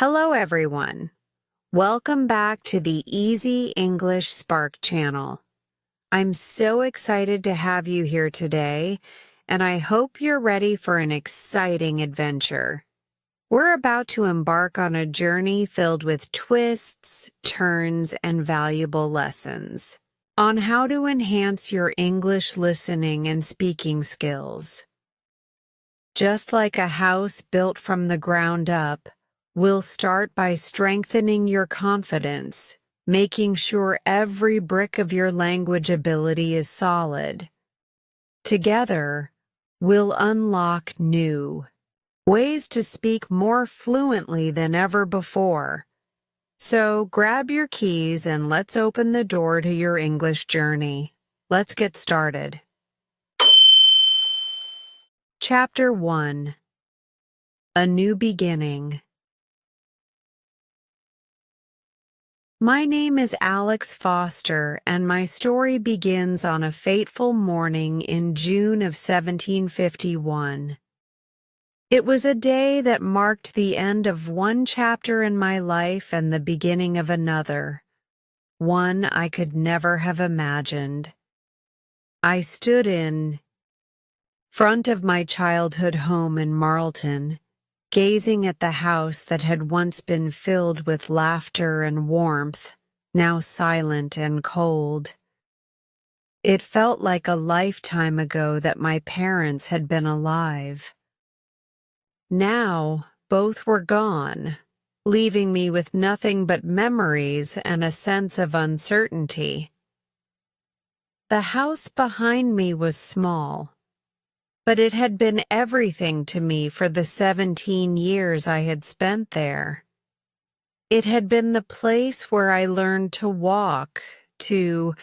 Hello, everyone. Welcome back to the Easy English Spark channel. I'm so excited to have you here today, and I hope you're ready for an exciting adventure. We're about to embark on a journey filled with twists, turns, and valuable lessons on how to enhance your English listening and speaking skills. Just like a house built from the ground up, we'll start by strengthening your confidence, making sure every brick of your language ability is solid. Together, we'll unlock new ways to speak more fluently than ever before. So grab your keys and let's open the door to your English journey. Let's get started. Chapter 1: A New Beginning. My name is Alex Foster, and my story begins on a fateful morning in June of 1751. It was a day that marked the end of one chapter in my life and the beginning of another, one I could never have imagined. I stood in front of my childhood home in Marlton, gazing at the house that had once been filled with laughter and warmth, now silent and cold. It felt like a lifetime ago that my parents had been alive. Now, both were gone, leaving me with nothing but memories and a sense of uncertainty. The house behind me was small, but it had been everything to me for the 17 years I had spent there. It had been the place where I learned to walk, to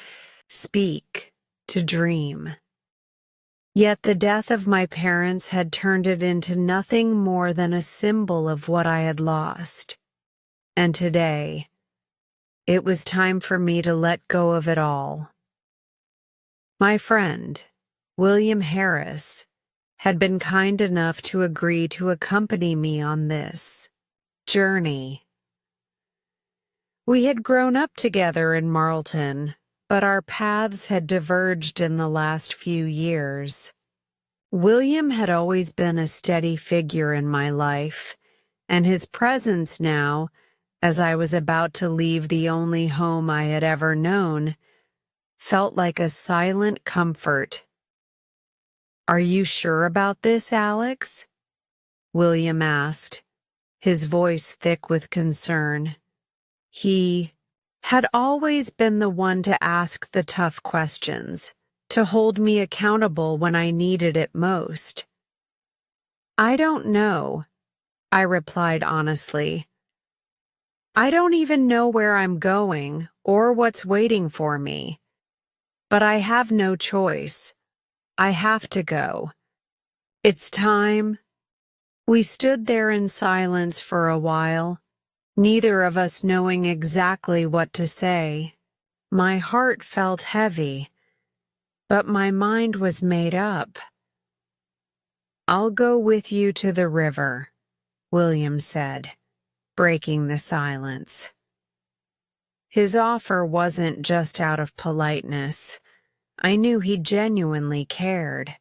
speak, to dream. Yet the death of my parents had turned it into nothing more than a symbol of what I had lost. And today, it was time for me to let go of it all. My friend, William Harris, had been kind enough to agree to accompany me on this journey. We had grown up together in Marlton, but our paths had diverged in the last few years. William had always been a steady figure in my life, and his presence now, as I was about to leave the only home I had ever known, felt like a silent comfort. "Are you sure about this, Alex?" William asked, his voice thick with concern. He had always been the one to ask the tough questions, to hold me accountable when I needed it most. "I don't know," I replied honestly. "I don't even know where I'm going or what's waiting for me. But I have no choice. I have to go. It's time." We stood there in silence for a while, neither of us knowing exactly what to say. My heart felt heavy, but my mind was made up. "I'll go with you to the river," William said, breaking the silence. His offer wasn't just out of politeness. I knew he genuinely cared.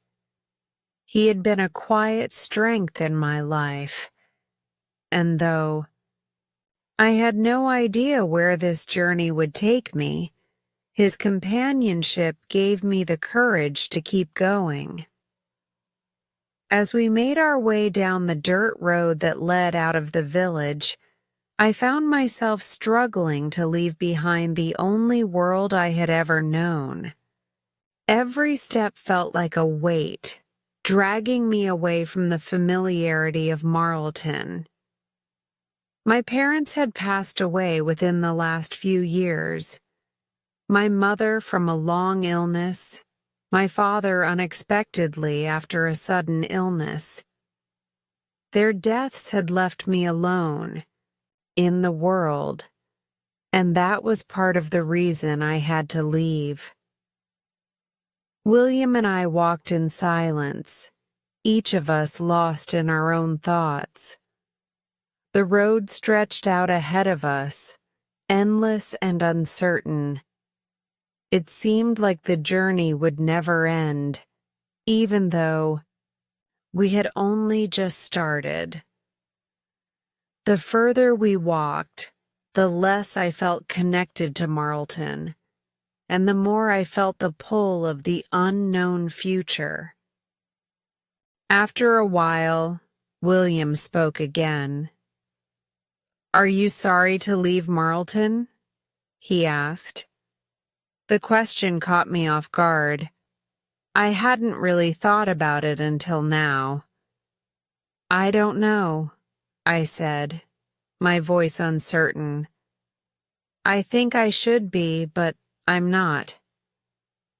He had been a quiet strength in my life, and though I had no idea where this journey would take me, his companionship gave me the courage to keep going. As we made our way down the dirt road that led out of the village, I found myself struggling to leave behind the only world I had ever known. Every step felt like a weight, dragging me away from the familiarity of Marlton. My parents had passed away within the last few years. My mother from a long illness, my father unexpectedly after a sudden illness. Their deaths had left me alone, in the world, and that was part of the reason I had to leave. William and I walked in silence, each of us lost in our own thoughts. The road stretched out ahead of us, endless and uncertain. It seemed like the journey would never end, even though we had only just started. The further we walked, the less I felt connected to Marlton, and the more I felt the pull of the unknown future. After a while, William spoke again. "Are you sorry to leave Marlton?" he asked. The question caught me off guard. I hadn't really thought about it until now. "I don't know," I said, my voice uncertain. "I think I should be, but I'm not.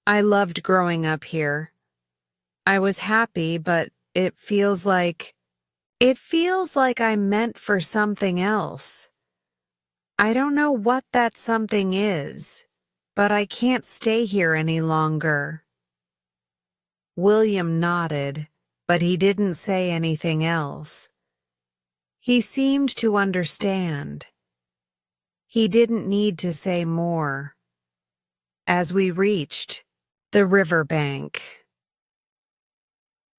I loved growing up here. I was happy, but it feels like I'm meant for something else. I don't know what that something is, but I can't stay here any longer." William nodded, but he didn't say anything else. He seemed to understand. He didn't need to say more. As we reached the riverbank,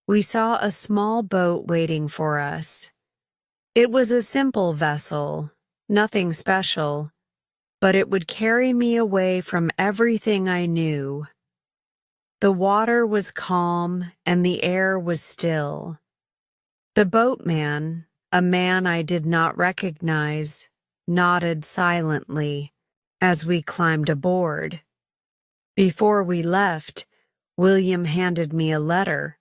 we saw a small boat waiting for us. It was a simple vessel, nothing special, but it would carry me away from everything I knew. The water was calm and the air was still. The boatman, a man I did not recognize, nodded silently as we climbed aboard. Before we left, William handed me a letter.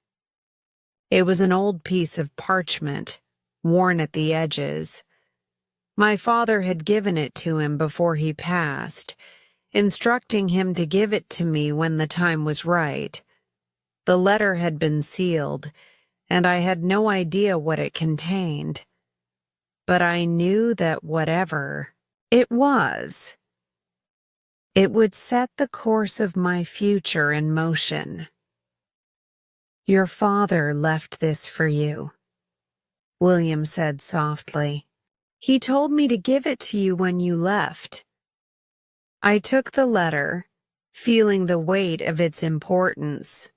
It was an old piece of parchment, worn at the edges. My father had given it to him before he passed, instructing him to give it to me when the time was right. The letter had been sealed, and I had no idea what it contained. But I knew that whatever it was, it would set the course of my future in motion. "Your father left this for you," William said softly. "He told me to give it to you when you left." I took the letter, feeling the weight of its importance.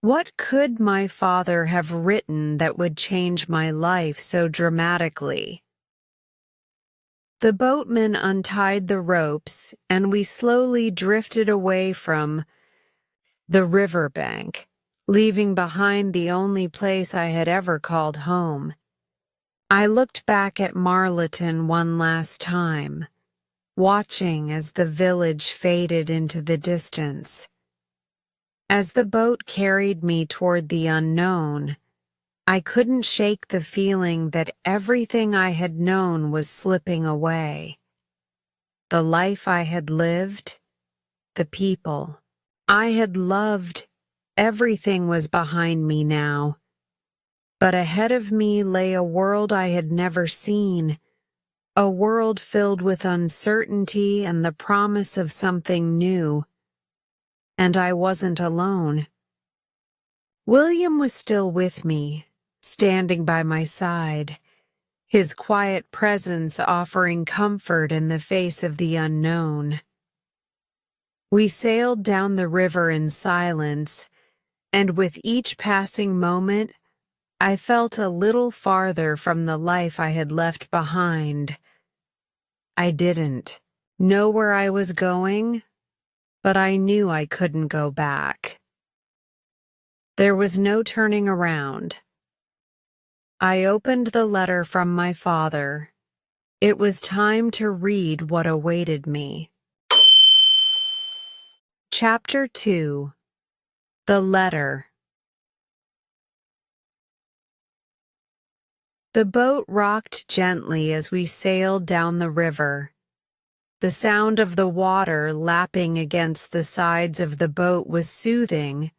What could my father have written that would change my life so dramatically? The boatman untied the ropes, and we slowly drifted away from the riverbank, leaving behind the only place I had ever called home. I looked back at Marlton one last time, watching as the village faded into the distance. As the boat carried me toward the unknown, I couldn't shake the feeling that everything I had known was slipping away. The life I had lived, the people I had loved, everything was behind me now. But ahead of me lay a world I had never seen, a world filled with uncertainty and the promise of something new. And I wasn't alone. William was still with me, standing by my side, his quiet presence offering comfort in the face of the unknown. We sailed down the river in silence, and with each passing moment, I felt a little farther from the life I had left behind. I didn't know where I was going, but I knew I couldn't go back. There was no turning around. I opened the letter from my father. It was time to read what awaited me. Chapter 2. The Letter. The boat rocked gently as we sailed down the river. The sound of the water lapping against the sides of the boat was soothing,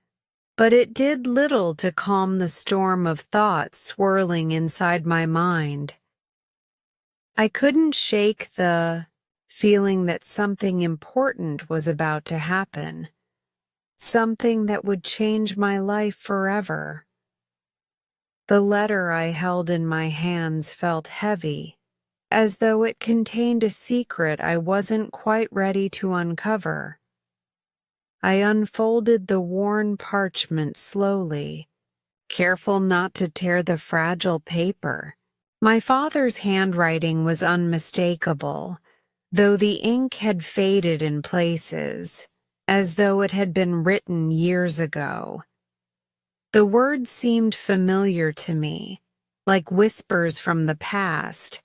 but it did little to calm the storm of thoughts swirling inside my mind. I couldn't shake the feeling that something important was about to happen, something that would change my life forever. The letter I held in my hands felt heavy, as though it contained a secret I wasn't quite ready to uncover. I unfolded the worn parchment slowly, careful not to tear the fragile paper. My father's handwriting was unmistakable, though the ink had faded in places, as though it had been written years ago. The words seemed familiar to me, like whispers from the past,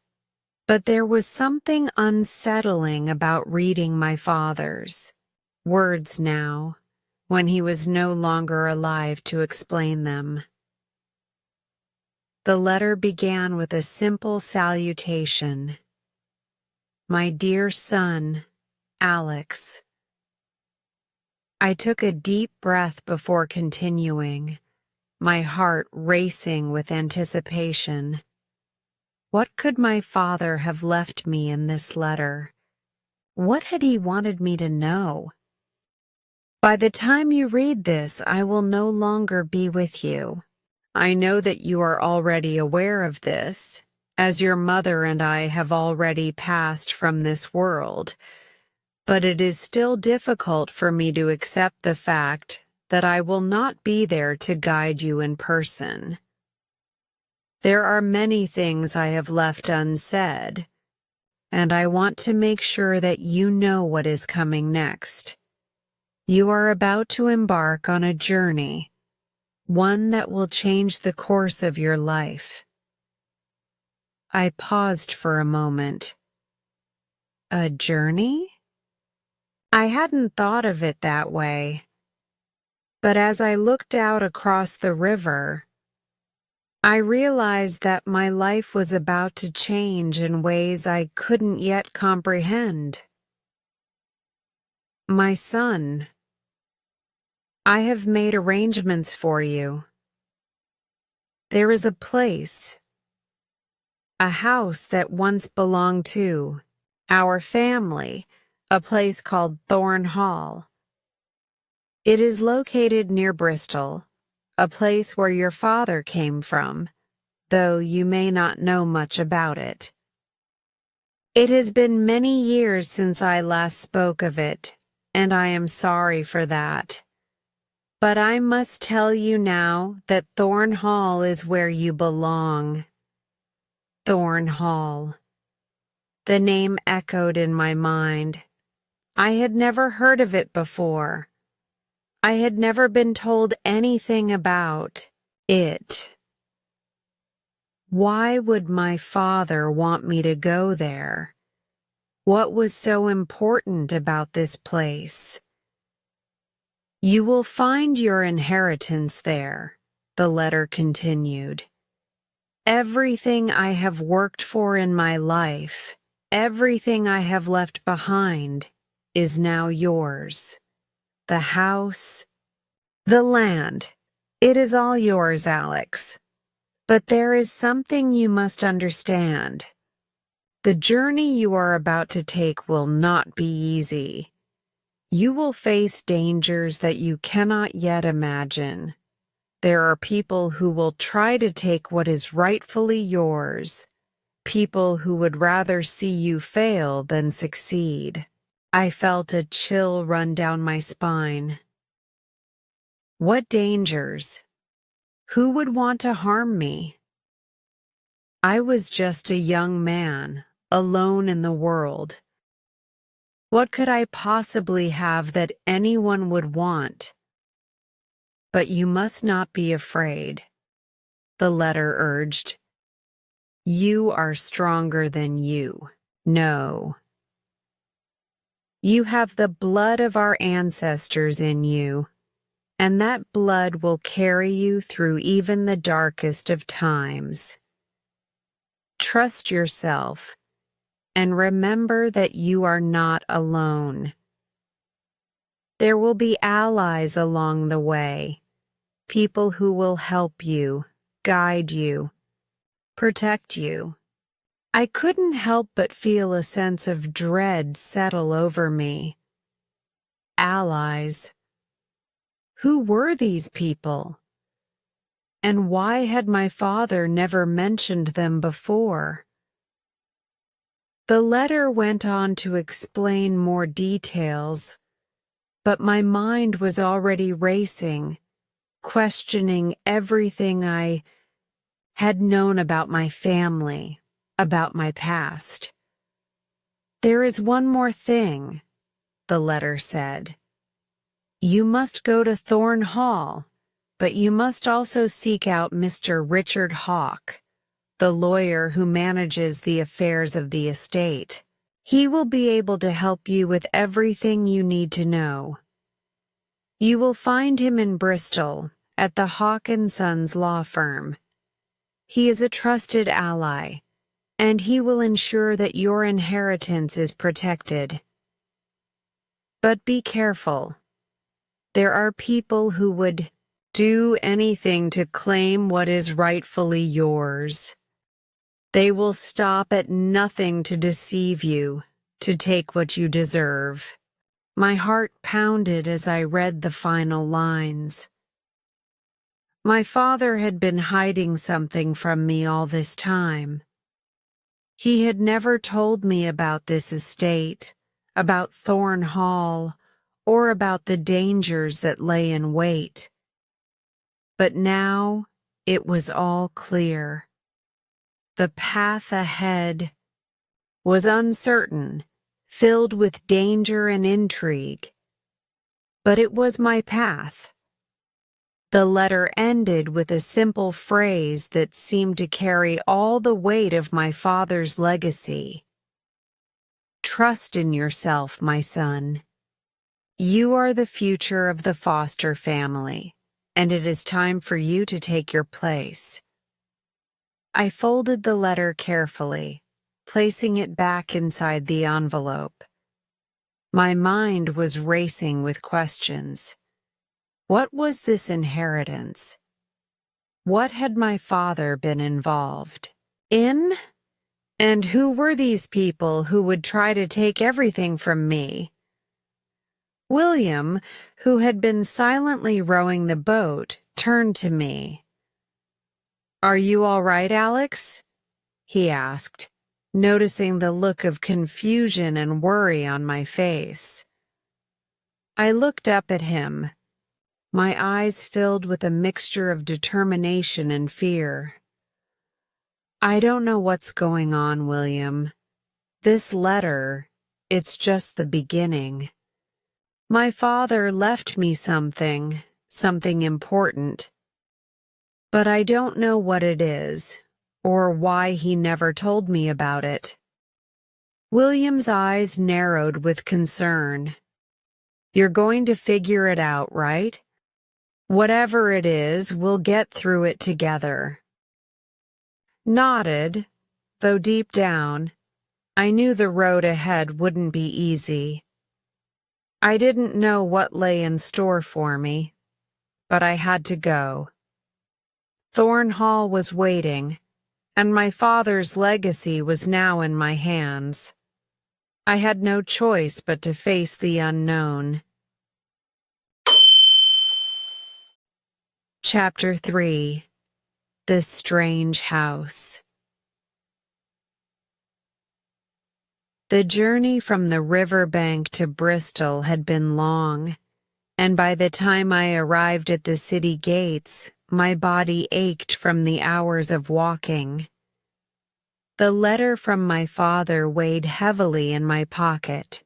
but there was something unsettling about reading my father's words now, when he was no longer alive to explain them. The letter began with a simple salutation. My dear son, Alex. I took a deep breath before continuing, my heart racing with anticipation. What could my father have left me in this letter? What had he wanted me to know? By the time you read this, I will no longer be with you. I know that you are already aware of this, as your mother and I have already passed from this world, but it is still difficult for me to accept the fact that I will not be there to guide you in person. There are many things I have left unsaid, and I want to make sure that you know what is coming next. You are about to embark on a journey, one that will change the course of your life. I paused for a moment. A journey? I hadn't thought of it that way. But as I looked out across the river, I realized that my life was about to change in ways I couldn't yet comprehend. My son, I have made arrangements for you. There is a place, a house that once belonged to our family, a place called Thorn Hall. It is located near Bristol, a place where your father came from, though you may not know much about it. It has been many years since I last spoke of it, and I am sorry for that. But I must tell you now that Thorn Hall is where you belong. Thorn Hall. The name echoed in my mind. I had never heard of it before. I had never been told anything about it. Why would my father want me to go there? What was so important about this place? You will find your inheritance there, the letter continued. Everything I have worked for in my life, everything I have left behind, is now yours. The house, the land, it is all yours, Alex. But there is something you must understand. The journey you are about to take will not be easy. You will face dangers that you cannot yet imagine. There are people who will try to take what is rightfully yours, people who would rather see you fail than succeed. I felt a chill run down my spine. What dangers? Who would want to harm me? I was just a young man, alone in the world. What could I possibly have that anyone would want? But you must not be afraid, the letter urged. You are stronger than you. No. You have the blood of our ancestors in you, and that blood will carry you through even the darkest of times. Trust yourself, and remember that you are not alone. There will be allies along the way, people who will help you, guide you, protect you. I couldn't help but feel a sense of dread settle over me. Allies. Who were these people? And why had my father never mentioned them before? The letter went on to explain more details, but my mind was already racing, questioning everything I had known about my family, about my past. "There is one more thing," the letter said. "You must go to Thorn Hall, but you must also seek out Mr. Richard Hawke, the lawyer who manages the affairs of the estate. He will be able to help you with everything you need to know. You will find him in Bristol, at the Hawke & Sons law firm. He is a trusted ally, and he will ensure that your inheritance is protected. But be careful. There are people who would do anything to claim what is rightfully yours. They will stop at nothing to deceive you, to take what you deserve." My heart pounded as I read the final lines. My father had been hiding something from me all this time. He had never told me about this estate, about Thorn Hall, or about the dangers that lay in wait. But now it was all clear. The path ahead was uncertain, filled with danger and intrigue. But it was my path. The letter ended with a simple phrase that seemed to carry all the weight of my father's legacy. "Trust in yourself, my son. You are the future of the Foster family, and it is time for you to take your place." I folded the letter carefully, placing it back inside the envelope. My mind was racing with questions. What was this inheritance? What had my father been involved in? And who were these people who would try to take everything from me? William, who had been silently rowing the boat, turned to me. "Are you all right, Alex?" he asked, noticing the look of confusion and worry on my face. I looked up at him, my eyes filled with a mixture of determination and fear. "I don't know what's going on, William. This letter, it's just the beginning. My father left me something important. But I don't know what it is, or why he never told me about it." William's eyes narrowed with concern. "You're going to figure it out, right? Whatever it is, we'll get through it together." Nodded, though deep down, I knew the road ahead wouldn't be easy. I didn't know what lay in store for me, but I had to go. Thorn Hall was waiting, and my father's legacy was now in my hands. I had no choice but to face the unknown. Chapter 3. The Strange House. The journey from the riverbank to Bristol had been long, and by the time I arrived at the city gates, my body ached from the hours of walking. The letter from my father weighed heavily in my pocket,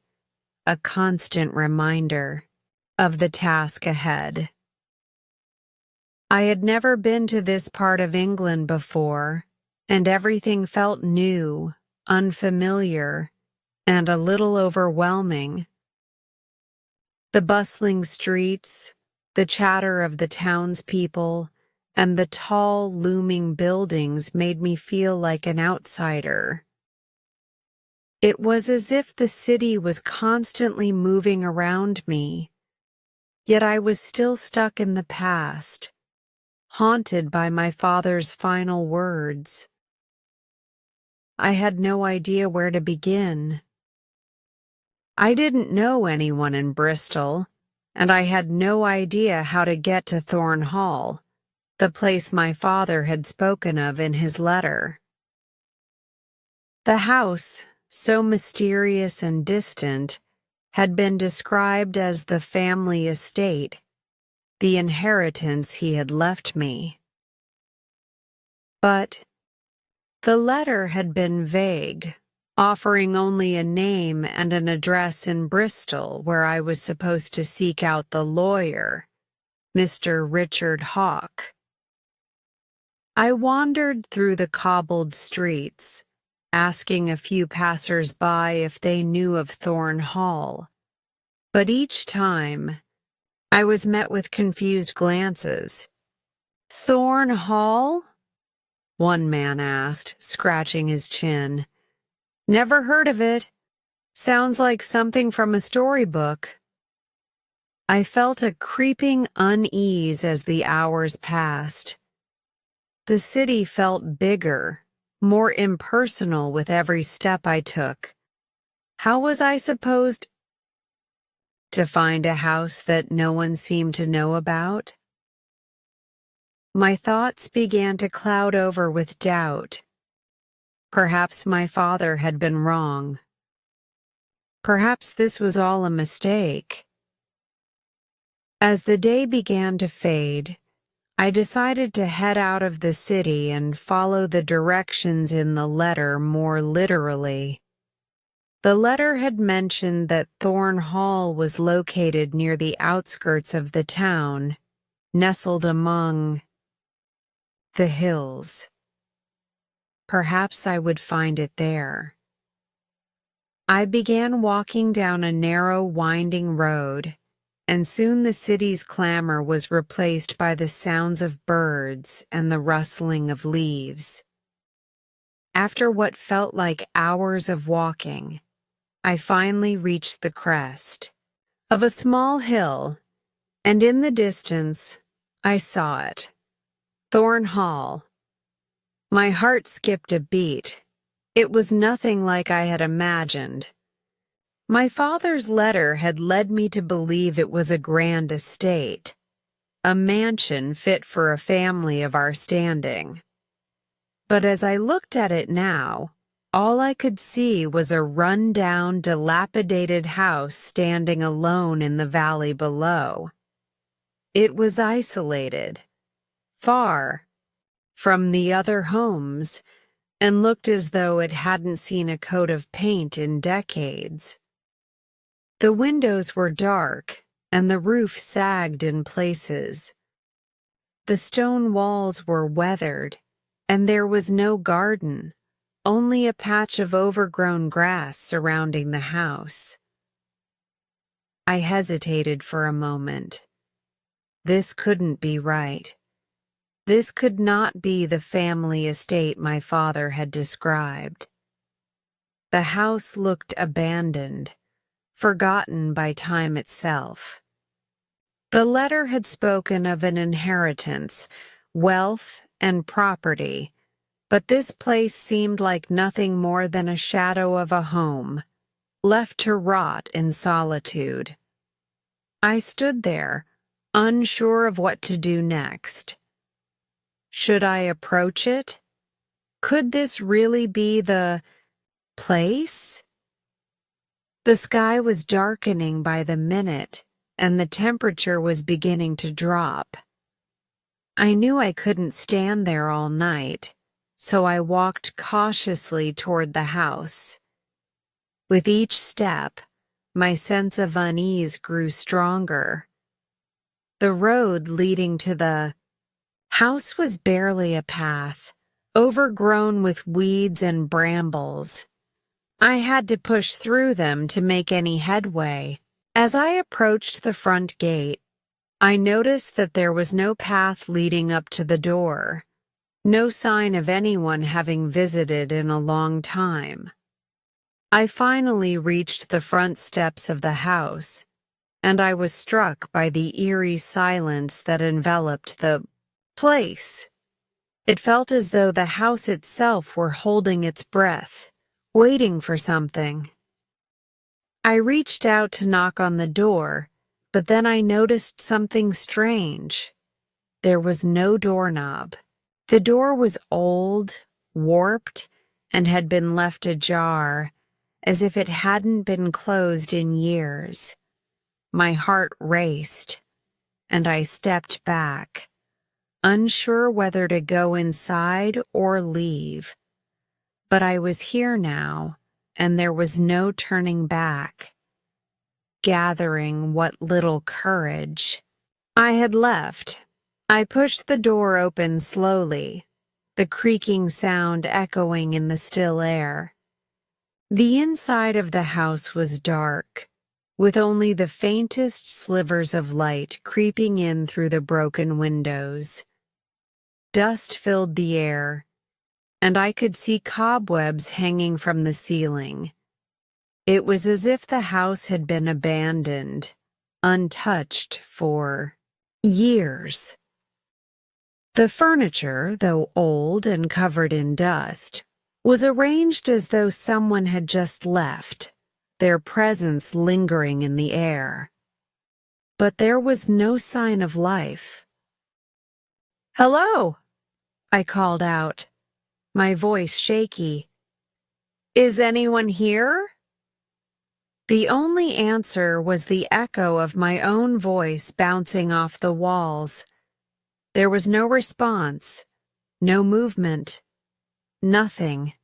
a constant reminder of the task ahead. I had never been to this part of England before, and everything felt new, unfamiliar, and a little overwhelming. The bustling streets, the chatter of the townspeople, and the tall, looming buildings made me feel like an outsider. It was as if the city was constantly moving around me, yet I was still stuck in the past, haunted by my father's final words. I had no idea where to begin. I didn't know anyone in Bristol, and I had no idea how to get to Thorn Hall, the place my father had spoken of in his letter. The house, so mysterious and distant, had been described as the family estate, the inheritance he had left me. But the letter had been vague, offering only a name and an address in Bristol where I was supposed to seek out the lawyer, Mr. Richard Hawke. I wandered through the cobbled streets, asking a few passers-by if they knew of Thorn Hall, but each time I was met with confused glances. "Thorn Hall?" one man asked, scratching his chin. "Never heard of it. Sounds like something from a storybook." I felt a creeping unease as the hours passed. The city felt bigger, more impersonal with every step I took. How was I supposed to find a house that no one seemed to know about? My thoughts began to cloud over with doubt. Perhaps my father had been wrong. Perhaps this was all a mistake. As the day began to fade, I decided to head out of the city and follow the directions in the letter more literally. The letter had mentioned that Thorn Hall was located near the outskirts of the town, nestled among the hills. Perhaps I would find it there. I began walking down a narrow, winding road, and soon the city's clamor was replaced by the sounds of birds and the rustling of leaves. After what felt like hours of walking, I finally reached the crest of a small hill, and in the distance, I saw it. Thorn Hall. My heart skipped a beat. It was nothing like I had imagined. My father's letter had led me to believe it was a grand estate, a mansion fit for a family of our standing. But as I looked at it now, all I could see was a run-down, dilapidated house standing alone in the valley below. It was isolated, far from the other homes, and looked as though it hadn't seen a coat of paint in decades. The windows were dark, and the roof sagged in places. The stone walls were weathered, and there was no garden, only a patch of overgrown grass surrounding the house. I hesitated for a moment. This couldn't be right. This could not be the family estate my father had described. The house looked abandoned, forgotten by time itself. The letter had spoken of an inheritance, wealth, and property, but this place seemed like nothing more than a shadow of a home, left to rot in solitude. I stood there, unsure of what to do next. Should I approach it? Could this really be the place? The sky was darkening by the minute, and the temperature was beginning to drop. I knew I couldn't stand there all night, so I walked cautiously toward the house. With each step, my sense of unease grew stronger. The road leading to the house was barely a path, overgrown with weeds and brambles. I had to push through them to make any headway. As I approached the front gate, I noticed that there was no path leading up to the door, no sign of anyone having visited in a long time. I finally reached the front steps of the house, and I was struck by the eerie silence that enveloped the place. It felt as though the house itself were holding its breath, waiting for something. I reached out to knock on the door, but then I noticed something strange. There was no doorknob. The door was old, warped, and had been left ajar, as if it hadn't been closed in years. My heart raced, and I stepped back, unsure whether to go inside or leave. But I was here now, and there was no turning back. Gathering what little courage I had left, I pushed the door open slowly, the creaking sound echoing in the still air. The inside of the house was dark, with only the faintest slivers of light creeping in through the broken windows. Dust filled the air, and I could see cobwebs hanging from the ceiling. It was as if the house had been abandoned, untouched for years. The furniture, though old and covered in dust, was arranged as though someone had just left, their presence lingering in the air. But there was no sign of life. "Hello," I called out, my voice shaky. "Is anyone here?" The only answer was the echo of my own voice bouncing off the walls. There was no response, no movement, nothing.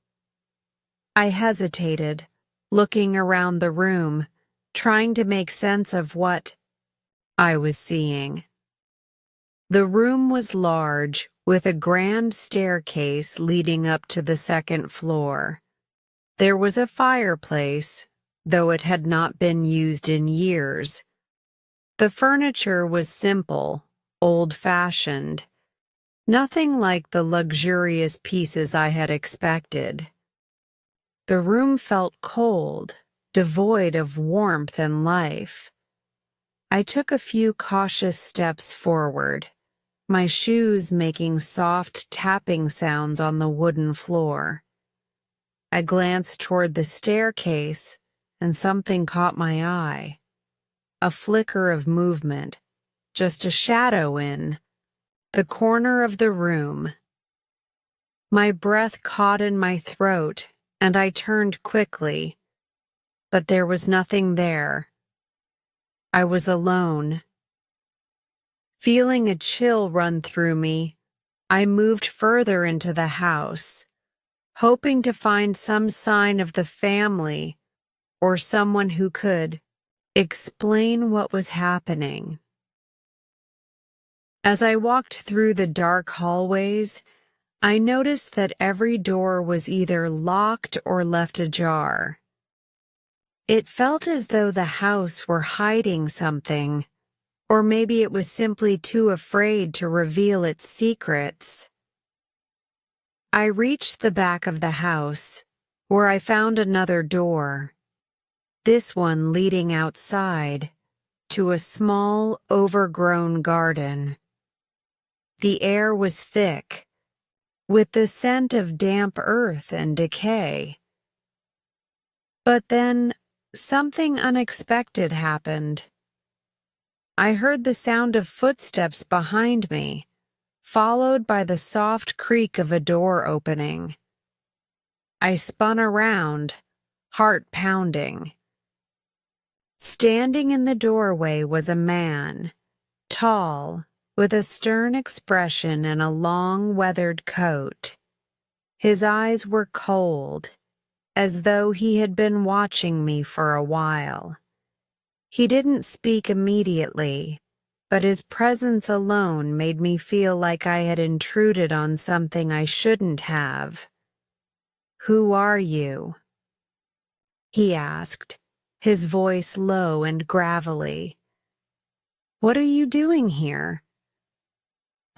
I hesitated, looking around the room, trying to make sense of what I was seeing. The room was large, with a grand staircase leading up to the second floor. There was a fireplace, though it had not been used in years. The furniture was simple, old-fashioned, nothing like the luxurious pieces I had expected. The room felt cold, devoid of warmth and life. I took a few cautious steps forward, my shoes making soft tapping sounds on the wooden floor. I glanced toward the staircase, and something caught my eye. A flicker of movement, just a shadow in the corner of the room. My breath caught in my throat, and I turned quickly, but there was nothing there. I was alone. Feeling a chill run through me, I moved further into the house, hoping to find some sign of the family or someone who could explain what was happening. As I walked through the dark hallways, I noticed that every door was either locked or left ajar. It felt as though the house were hiding something, or maybe it was simply too afraid to reveal its secrets. I reached the back of the house, where I found another door, this one leading outside to a small, overgrown garden. The air was thick, with the scent of damp earth and decay. But then, something unexpected happened. I heard the sound of footsteps behind me, followed by the soft creak of a door opening. I spun around, heart pounding. Standing in the doorway was a man, tall, with a stern expression and a long, weathered coat. His eyes were cold, as though he had been watching me for a while. He didn't speak immediately, but his presence alone made me feel like I had intruded on something I shouldn't have. "Who are you?" he asked, his voice low and gravelly. "What are you doing here?"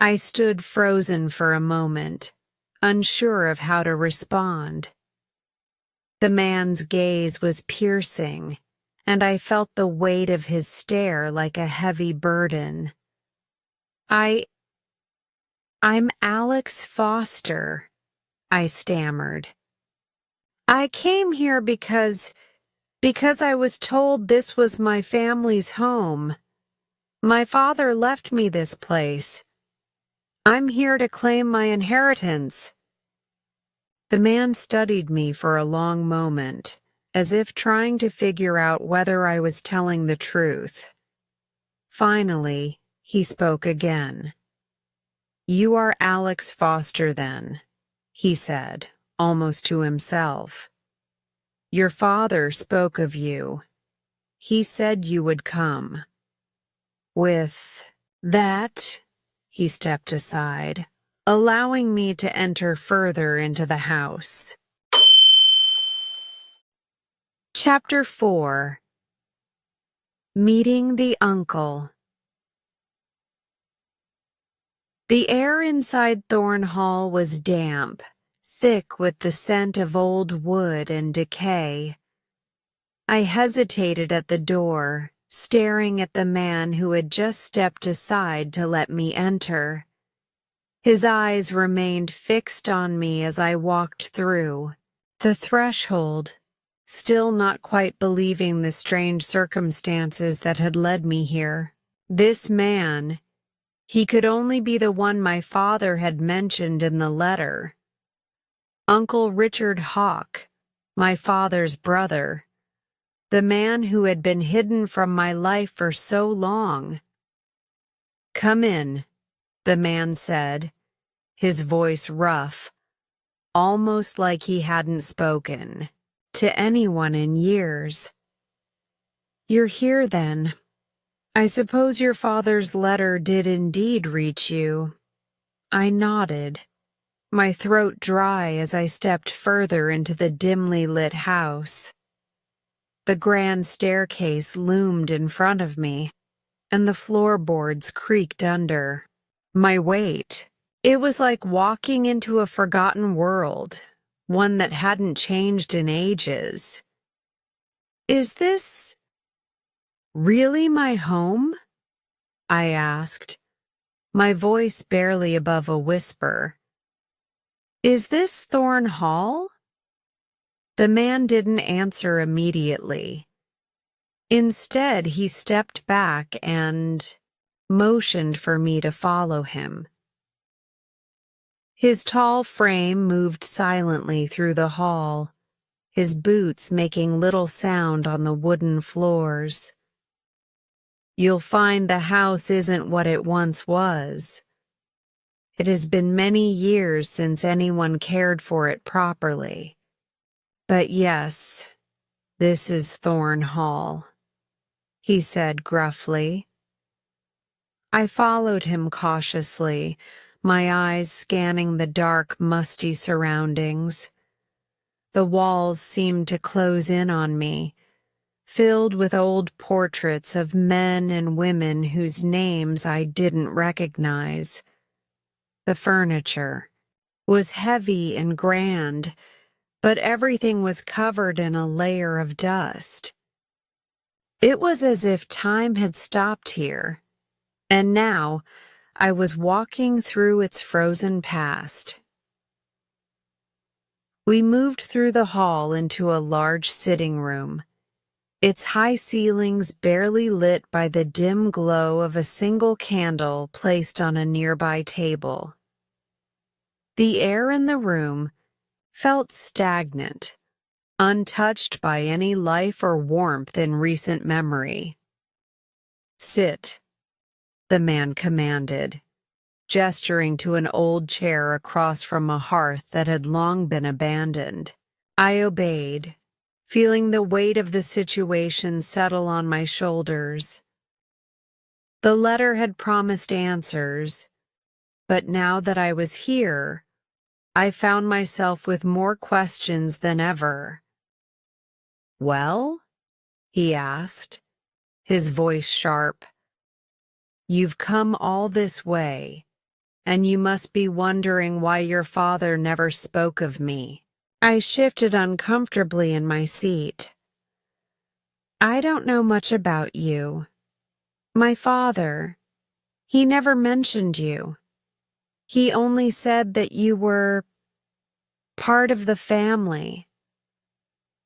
I stood frozen for a moment, unsure of how to respond. The man's gaze was piercing, and I felt the weight of his stare like a heavy burden. I'm Alex Foster," I stammered. "I came here because I was told this was my family's home. My father left me this place, I'm here to claim my inheritance. The man studied me for a long moment, as if trying to figure out whether I was telling the truth. Finally, he spoke again. You are Alex Foster, then, he said, almost to himself. Your father spoke of you. He said you would come. With that, he stepped aside, allowing me to enter further into the house. Chapter 4. Meeting the Uncle. The air inside Thorn Hall was damp, thick with the scent of old wood and decay. I hesitated at the door, staring at the man who had just stepped aside to let me enter. His eyes remained fixed on me as I walked through the threshold, still not quite believing the strange circumstances that had led me here. This man, he could only be the one my father had mentioned in the letter. Uncle Richard Hawke, my father's brother, the man who had been hidden from my life for so long. Come in, the man said, his voice rough, almost like he hadn't spoken to anyone in years. You're here, then. I suppose your father's letter did indeed reach you. I nodded, my throat dry as I stepped further into the dimly lit house. The grand staircase loomed in front of me, and the floorboards creaked under my weight. It was like walking into a forgotten world, one that hadn't changed in ages. Is this really my home? I asked, my voice barely above a whisper. Is this Thorn Hall? The man didn't answer immediately. Instead, he stepped back and motioned for me to follow him. His tall frame moved silently through the hall, his boots making little sound on the wooden floors. You'll find the house isn't what it once was. It has been many years since anyone cared for it properly. But yes, this is Thorn Hall, he said gruffly. I followed him cautiously, my eyes scanning the dark, musty surroundings. The walls seemed to close in on me, filled with old portraits of men and women whose names I didn't recognize. The furniture was heavy and grand, but everything was covered in a layer of dust. It was as if time had stopped here, and now I was walking through its frozen past. We moved through the hall into a large sitting room, its high ceilings barely lit by the dim glow of a single candle placed on a nearby table. The air in the room felt stagnant, untouched by any life or warmth in recent memory. Sit, the man commanded, gesturing to an old chair across from a hearth that had long been abandoned. I obeyed, feeling the weight of the situation settle on my shoulders. The letter had promised answers, but now that I was here, I found myself with more questions than ever. Well? He asked, his voice sharp. You've come all this way, and you must be wondering why your father never spoke of me. I shifted uncomfortably in my seat. I don't know much about you. My father, he never mentioned you. He only said that you were part of the family.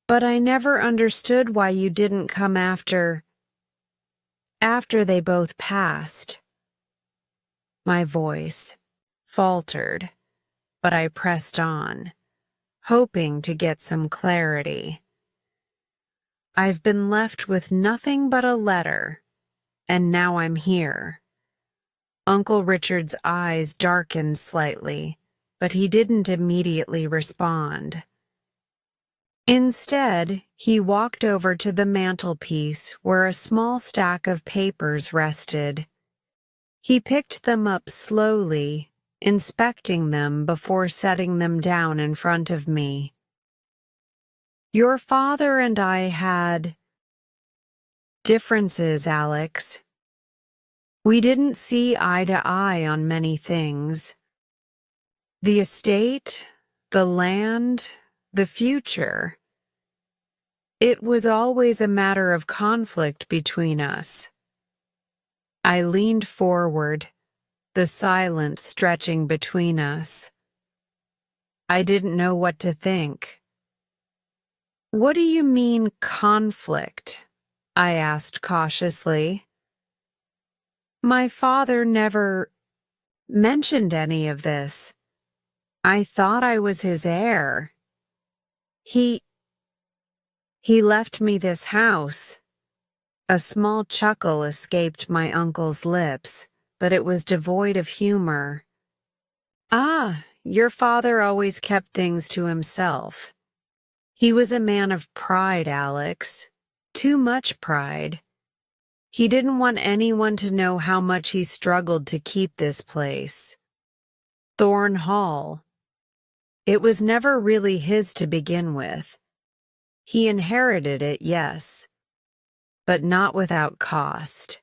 But I never understood why you didn't come after they both passed. My voice, faltered, but I pressed on, hoping to get some clarity. I've been left with nothing but a letter, and now I'm here. Uncle Richard's eyes darkened slightly, but he didn't immediately respond. Instead, he walked over to the mantelpiece where a small stack of papers rested. He picked them up slowly, inspecting them before setting them down in front of me. Your father and I had differences, Alex. We didn't see eye to eye on many things. The estate, the land, the future. It was always a matter of conflict between us. I leaned forward, the silence stretching between us. I didn't know what to think. What do you mean, conflict? I asked cautiously. My father never mentioned any of this. I thought I was his heir. He left me this house. A small chuckle escaped my uncle's lips, but it was devoid of humor. Ah, your father always kept things to himself. He was a man of pride, Alex. Too much pride. He didn't want anyone to know how much he struggled to keep this place. Thorn Hall. It was never really his to begin with. He inherited it, yes, but not without cost.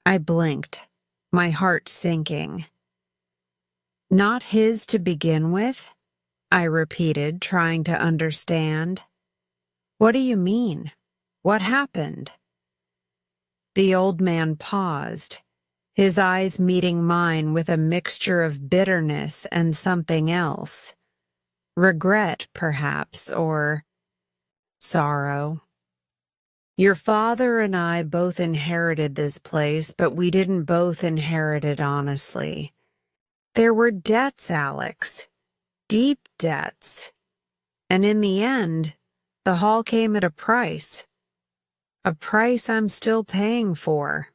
I blinked, my heart sinking. Not his to begin with? I repeated, trying to understand. What do you mean? What happened? The old man paused, his eyes meeting mine with a mixture of bitterness and something else. Regret, perhaps, or sorrow. Your father and I both inherited this place, but we didn't both inherit it honestly. There were debts, Alex. Deep debts. And in the end, the hall came at a price. A price I'm still paying for.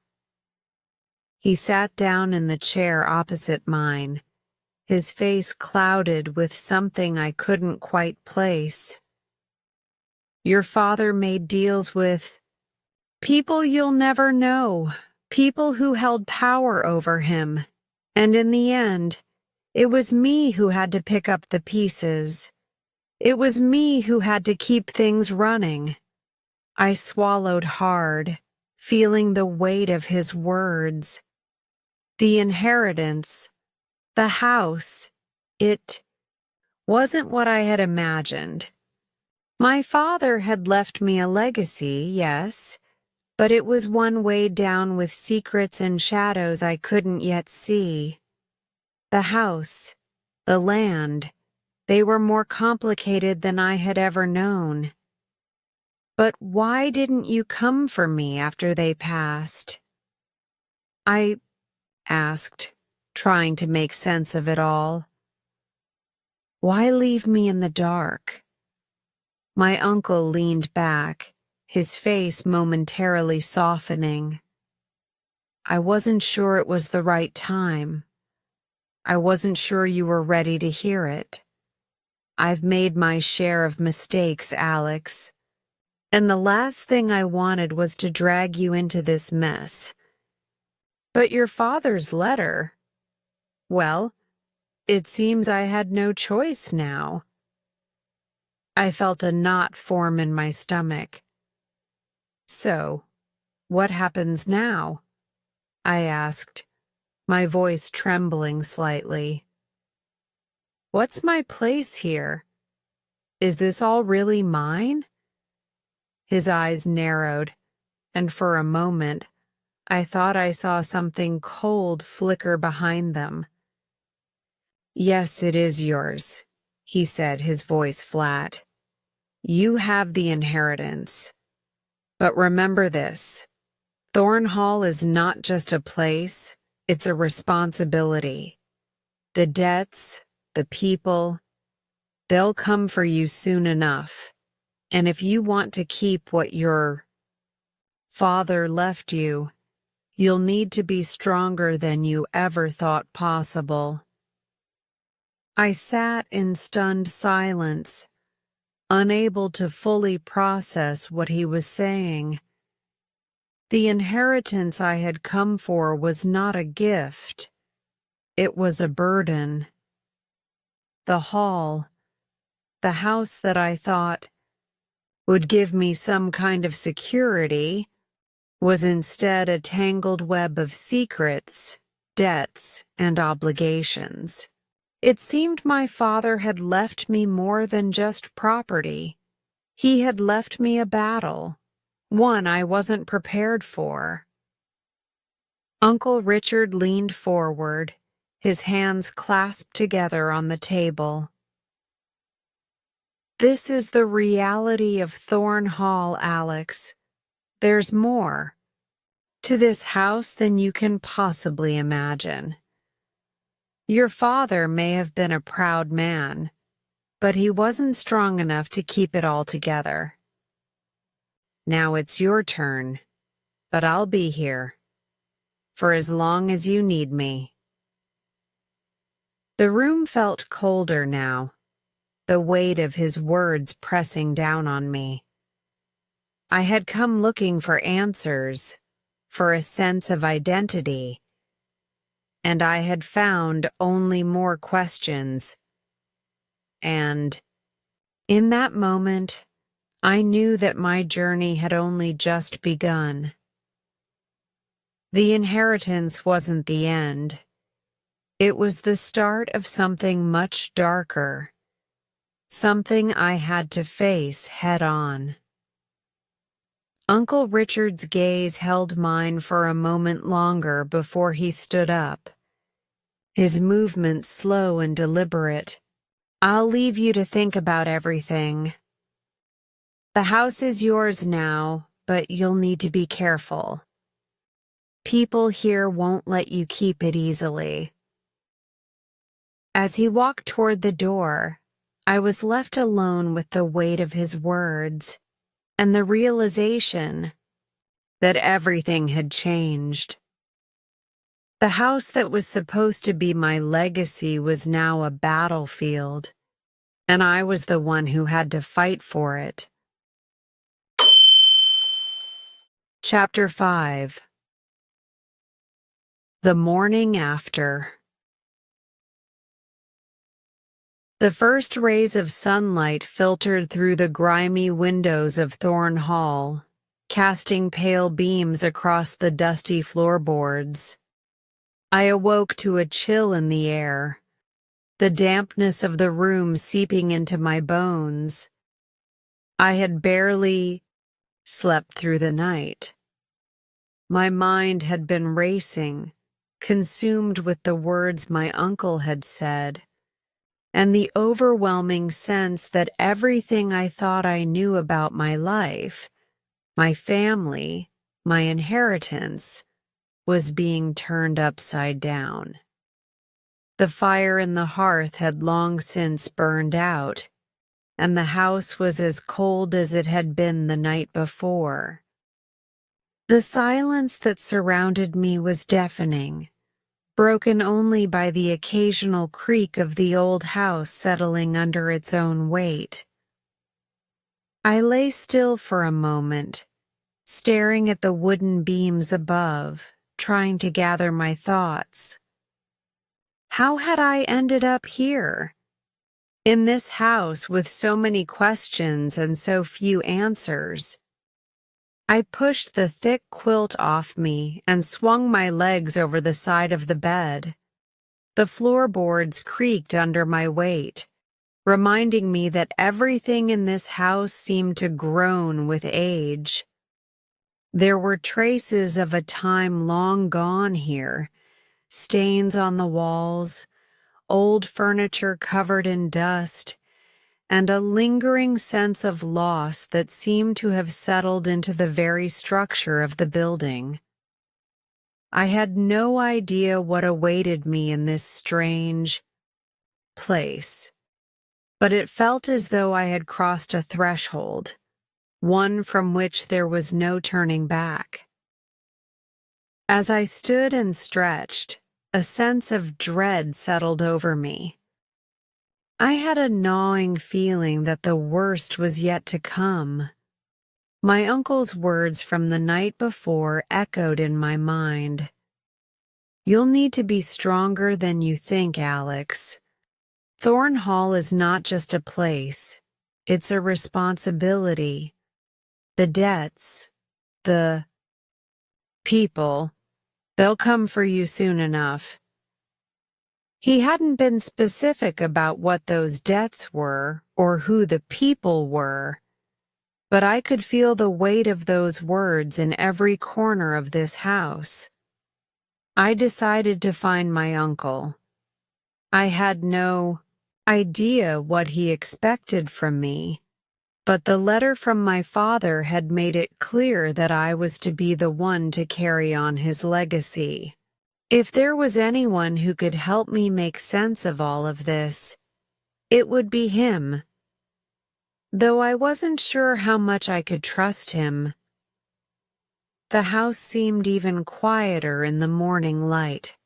He sat down in the chair opposite mine, his face clouded with something I couldn't quite place. Your father made deals with people you'll never know, people who held power over him, and in the end, it was me who had to pick up the pieces. It was me who had to keep things running. I swallowed hard, feeling the weight of his words. The inheritance, the house, it wasn't what I had imagined. My father had left me a legacy, yes, but it was one weighed down with secrets and shadows I couldn't yet see. The house, the land, they were more complicated than I had ever known. But why didn't you come for me after they passed? I asked, trying to make sense of it all. Why leave me in the dark? My uncle leaned back, his face momentarily softening. I wasn't sure it was the right time. I wasn't sure you were ready to hear it. I've made my share of mistakes, Alex. And the last thing I wanted was to drag you into this mess. But your father's letter, well, it seems I had no choice now. I felt a knot form in my stomach. So, what happens now? I asked, my voice trembling slightly. What's my place here? Is this all really mine? His eyes narrowed, and for a moment, I thought I saw something cold flicker behind them. Yes, it is yours, he said, his voice flat. You have the inheritance. But remember this, Thorn Hall is not just a place, it's a responsibility. The debts, the people, they'll come for you soon enough. And if you want to keep what your father left you, you'll need to be stronger than you ever thought possible. I sat in stunned silence, unable to fully process what he was saying. The inheritance I had come for was not a gift. It was a burden. The hall, the house that I thought would give me some kind of security, was instead a tangled web of secrets, debts, and obligations. It seemed my father had left me more than just property. He had left me a battle, one I wasn't prepared for. Uncle Richard leaned forward, his hands clasped together on the table. This is the reality of Thorn Hall, Alex. There's more to this house than you can possibly imagine. Your father may have been a proud man, but he wasn't strong enough to keep it all together. Now it's your turn, but I'll be here for as long as you need me. The room felt colder now, the weight of his words pressing down on me. I had come looking for answers, for a sense of identity, and I had found only more questions. And in that moment, I knew that my journey had only just begun. The inheritance wasn't the end. It was the start of something much darker, something I had to face head on. Uncle Richard's gaze held mine for a moment longer before he stood up, his movements slow and deliberate. I'll leave you to think about everything. The house is yours now, but you'll need to be careful. People here won't let you keep it easily. As he walked toward the door, I was left alone with the weight of his words and the realization that everything had changed. The house that was supposed to be my legacy was now a battlefield, and I was the one who had to fight for it. Chapter 5. The morning after. The first rays of sunlight filtered through the grimy windows of Thorn Hall, casting pale beams across the dusty floorboards. I awoke to a chill in the air, the dampness of the room seeping into my bones. I had barely slept through the night. My mind had been racing, consumed with the words my uncle had said, and the overwhelming sense that everything I thought I knew about my life, my family, my inheritance, was being turned upside down. The fire in the hearth had long since burned out, and the house was as cold as it had been the night before. The silence that surrounded me was deafening, broken only by the occasional creak of the old house settling under its own weight. I lay still for a moment, staring at the wooden beams above, trying to gather my thoughts. How had I ended up here? In this house with so many questions and so few answers? I pushed the thick quilt off me and swung my legs over the side of the bed. The floorboards creaked under my weight, reminding me that everything in this house seemed to groan with age. There were traces of a time long gone here, stains on the walls, old furniture covered in dust, and a lingering sense of loss that seemed to have settled into the very structure of the building. I had no idea what awaited me in this strange place, but it felt as though I had crossed a threshold, one from which there was no turning back. As I stood and stretched, a sense of dread settled over me. I had a gnawing feeling that the worst was yet to come. My uncle's words from the night before echoed in my mind. "You'll need to be stronger than you think, Alex. Thorn Hall is not just a place, it's a responsibility. The debts, the people, they'll come for you soon enough." He hadn't been specific about what those debts were or who the people were, but I could feel the weight of those words in every corner of this house. I decided to find my uncle. I had no idea what he expected from me, but the letter from my father had made it clear that I was to be the one to carry on his legacy. If there was anyone who could help me make sense of all of this, it would be him. Though I wasn't sure how much I could trust him. The house seemed even quieter in the morning light.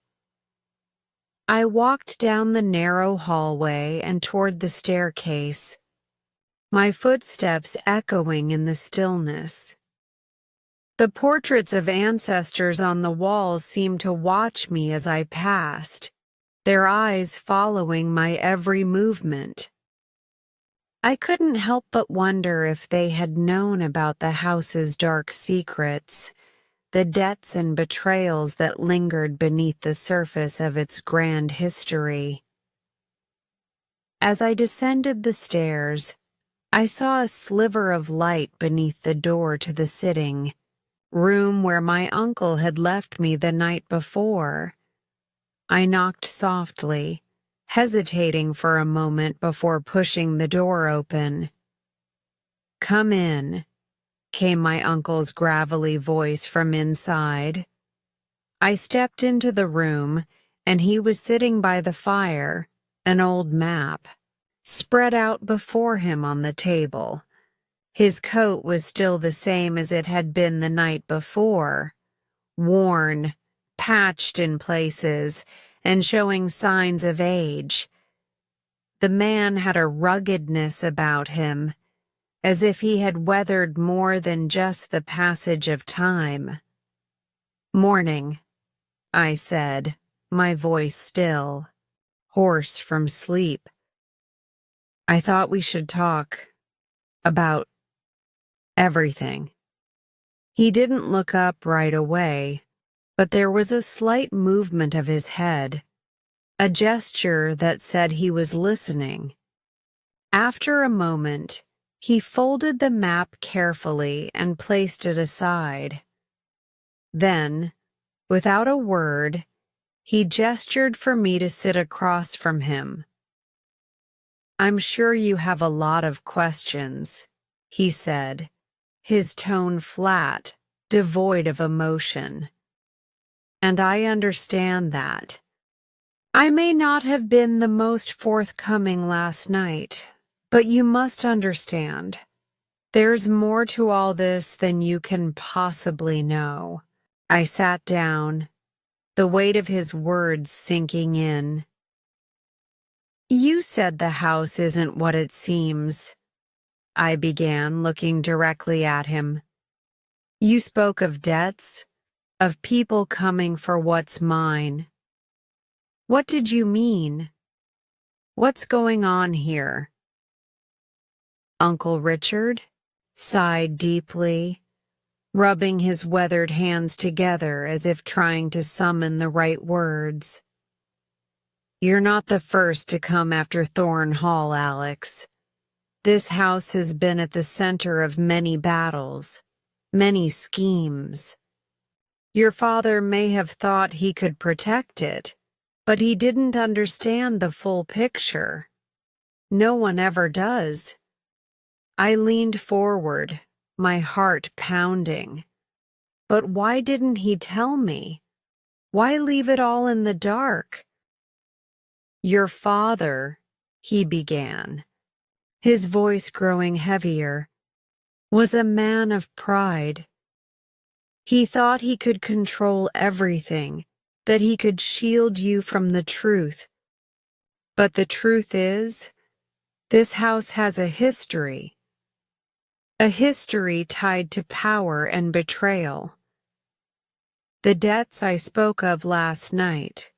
I walked down the narrow hallway and toward the staircase, my footsteps echoing in the stillness. The portraits of ancestors on the walls seemed to watch me as I passed, their eyes following my every movement. I couldn't help but wonder if they had known about the house's dark secrets, the debts and betrayals that lingered beneath the surface of its grand history. As I descended the stairs, I saw a sliver of light beneath the door to the sitting room where my uncle had left me the night before. I knocked softly, hesitating for a moment before pushing the door open. "Come in," came my uncle's gravelly voice from inside. I stepped into the room, and he was sitting by the fire, an old map spread out before him on the table. His coat was still the same as it had been the night before, worn, patched in places, and showing signs of age. The man had a ruggedness about him, as if he had weathered more than just the passage of time. "Morning," I said, my voice still, hoarse from sleep. "I thought we should talk about everything." He didn't look up right away, but there was a slight movement of his head, a gesture that said he was listening. After a moment, he folded the map carefully and placed it aside. Then, without a word, he gestured for me to sit across from him. "I'm sure you have a lot of questions," he said, his tone flat, devoid of emotion. "And I understand that. I may not have been the most forthcoming last night, but you must understand. There's more to all this than you can possibly know." I sat down, the weight of his words sinking in. "You said the house isn't what it seems," I began, looking directly at him. "You spoke of debts, of people coming for what's mine. What did you mean? What's going on here?" Uncle Richard sighed deeply, rubbing his weathered hands together as if trying to summon the right words. "You're not the first to come after Thorn Hall, Alex. This house has been at the center of many battles, many schemes. Your father may have thought he could protect it, but he didn't understand the full picture. No one ever does." I leaned forward, my heart pounding. But why didn't he tell me? Why leave it all in the dark? Your father, he began, his voice growing heavier, was a man of pride. He thought he could control everything, that he could shield you from the truth. But the truth is, this house has a history tied to power and betrayal. The debts I spoke of last night.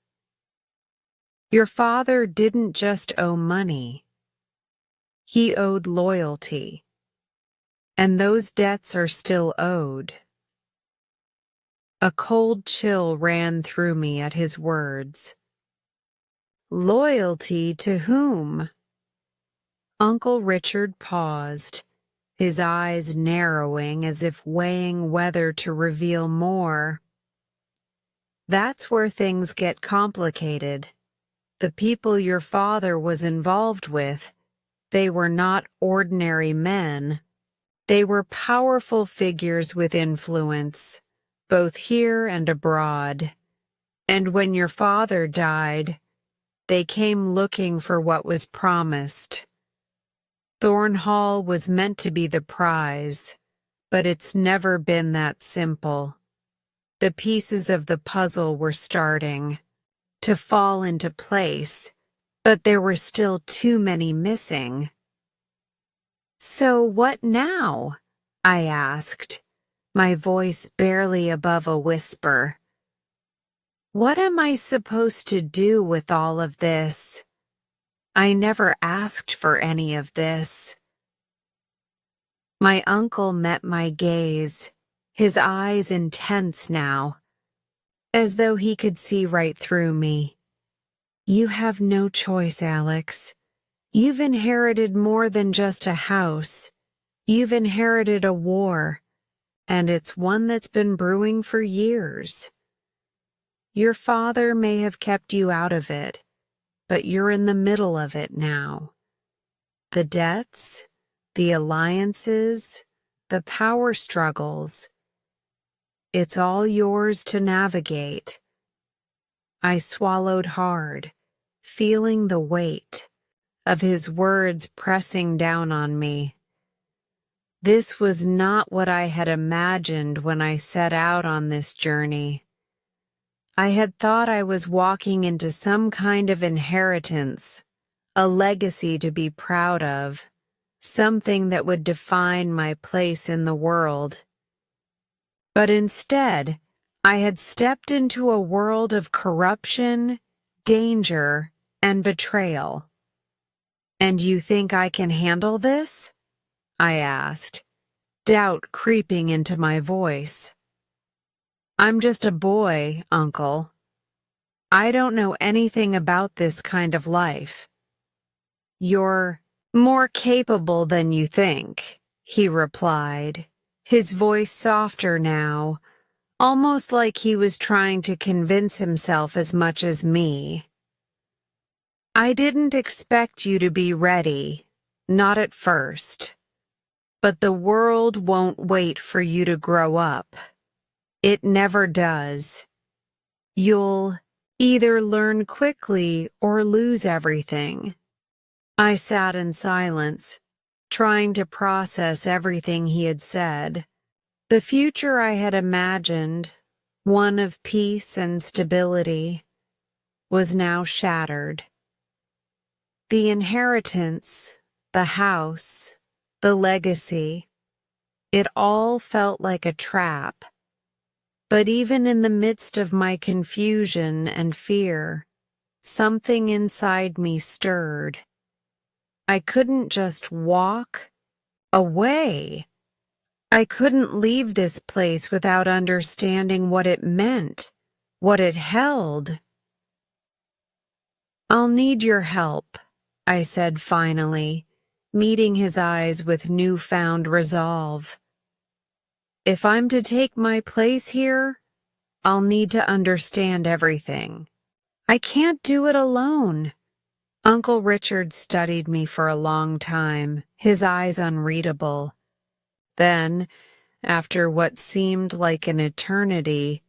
Your father didn't just owe money. He owed loyalty. And those debts are still owed. A cold chill ran through me at his words. Loyalty to whom? Uncle Richard paused, his eyes narrowing as if weighing whether to reveal more. That's where things get complicated. The people your father was involved with, they were not ordinary men. They were powerful figures with influence, both here and abroad. And when your father died, they came looking for what was promised. Thornhall was meant to be the prize, but it's never been that simple. The pieces of the puzzle were starting to fall into place, but there were still too many missing. So what now? I asked, my voice barely above a whisper. What am I supposed to do with all of this? I never asked for any of this. My uncle met my gaze, his eyes intense now, as though he could see right through me. You have no choice, Alex. You've inherited more than just a house. You've inherited a war, and it's one that's been brewing for years. Your father may have kept you out of it, but you're in the middle of it now. The debts, the alliances, the power struggles. It's all yours to navigate. I swallowed hard, feeling the weight of his words pressing down on me. This was not what I had imagined when I set out on this journey. I had thought I was walking into some kind of inheritance, a legacy to be proud of, something that would define my place in the world. But instead, I had stepped into a world of corruption, danger, and betrayal. And you think I can handle this? I asked, doubt creeping into my voice. I'm just a boy, Uncle. I don't know anything about this kind of life. You're more capable than you think, he replied, his voice softer now, almost like he was trying to convince himself as much as me. I didn't expect you to be ready, not at first. But the world won't wait for you to grow up. It never does. You'll either learn quickly or lose everything. I sat in silence, trying to process everything he had said. The future I had imagined, one of peace and stability, was now shattered. The inheritance, the house, the legacy, it all felt like a trap. But even in the midst of my confusion and fear, something inside me stirred. I couldn't just walk away. I couldn't leave this place without understanding what it meant, what it held. I'll need your help, I said finally, meeting his eyes with newfound resolve. If I'm to take my place here, I'll need to understand everything. I can't do it alone. Uncle Richard studied me for a long time, his eyes unreadable. Then, after what seemed like an eternity,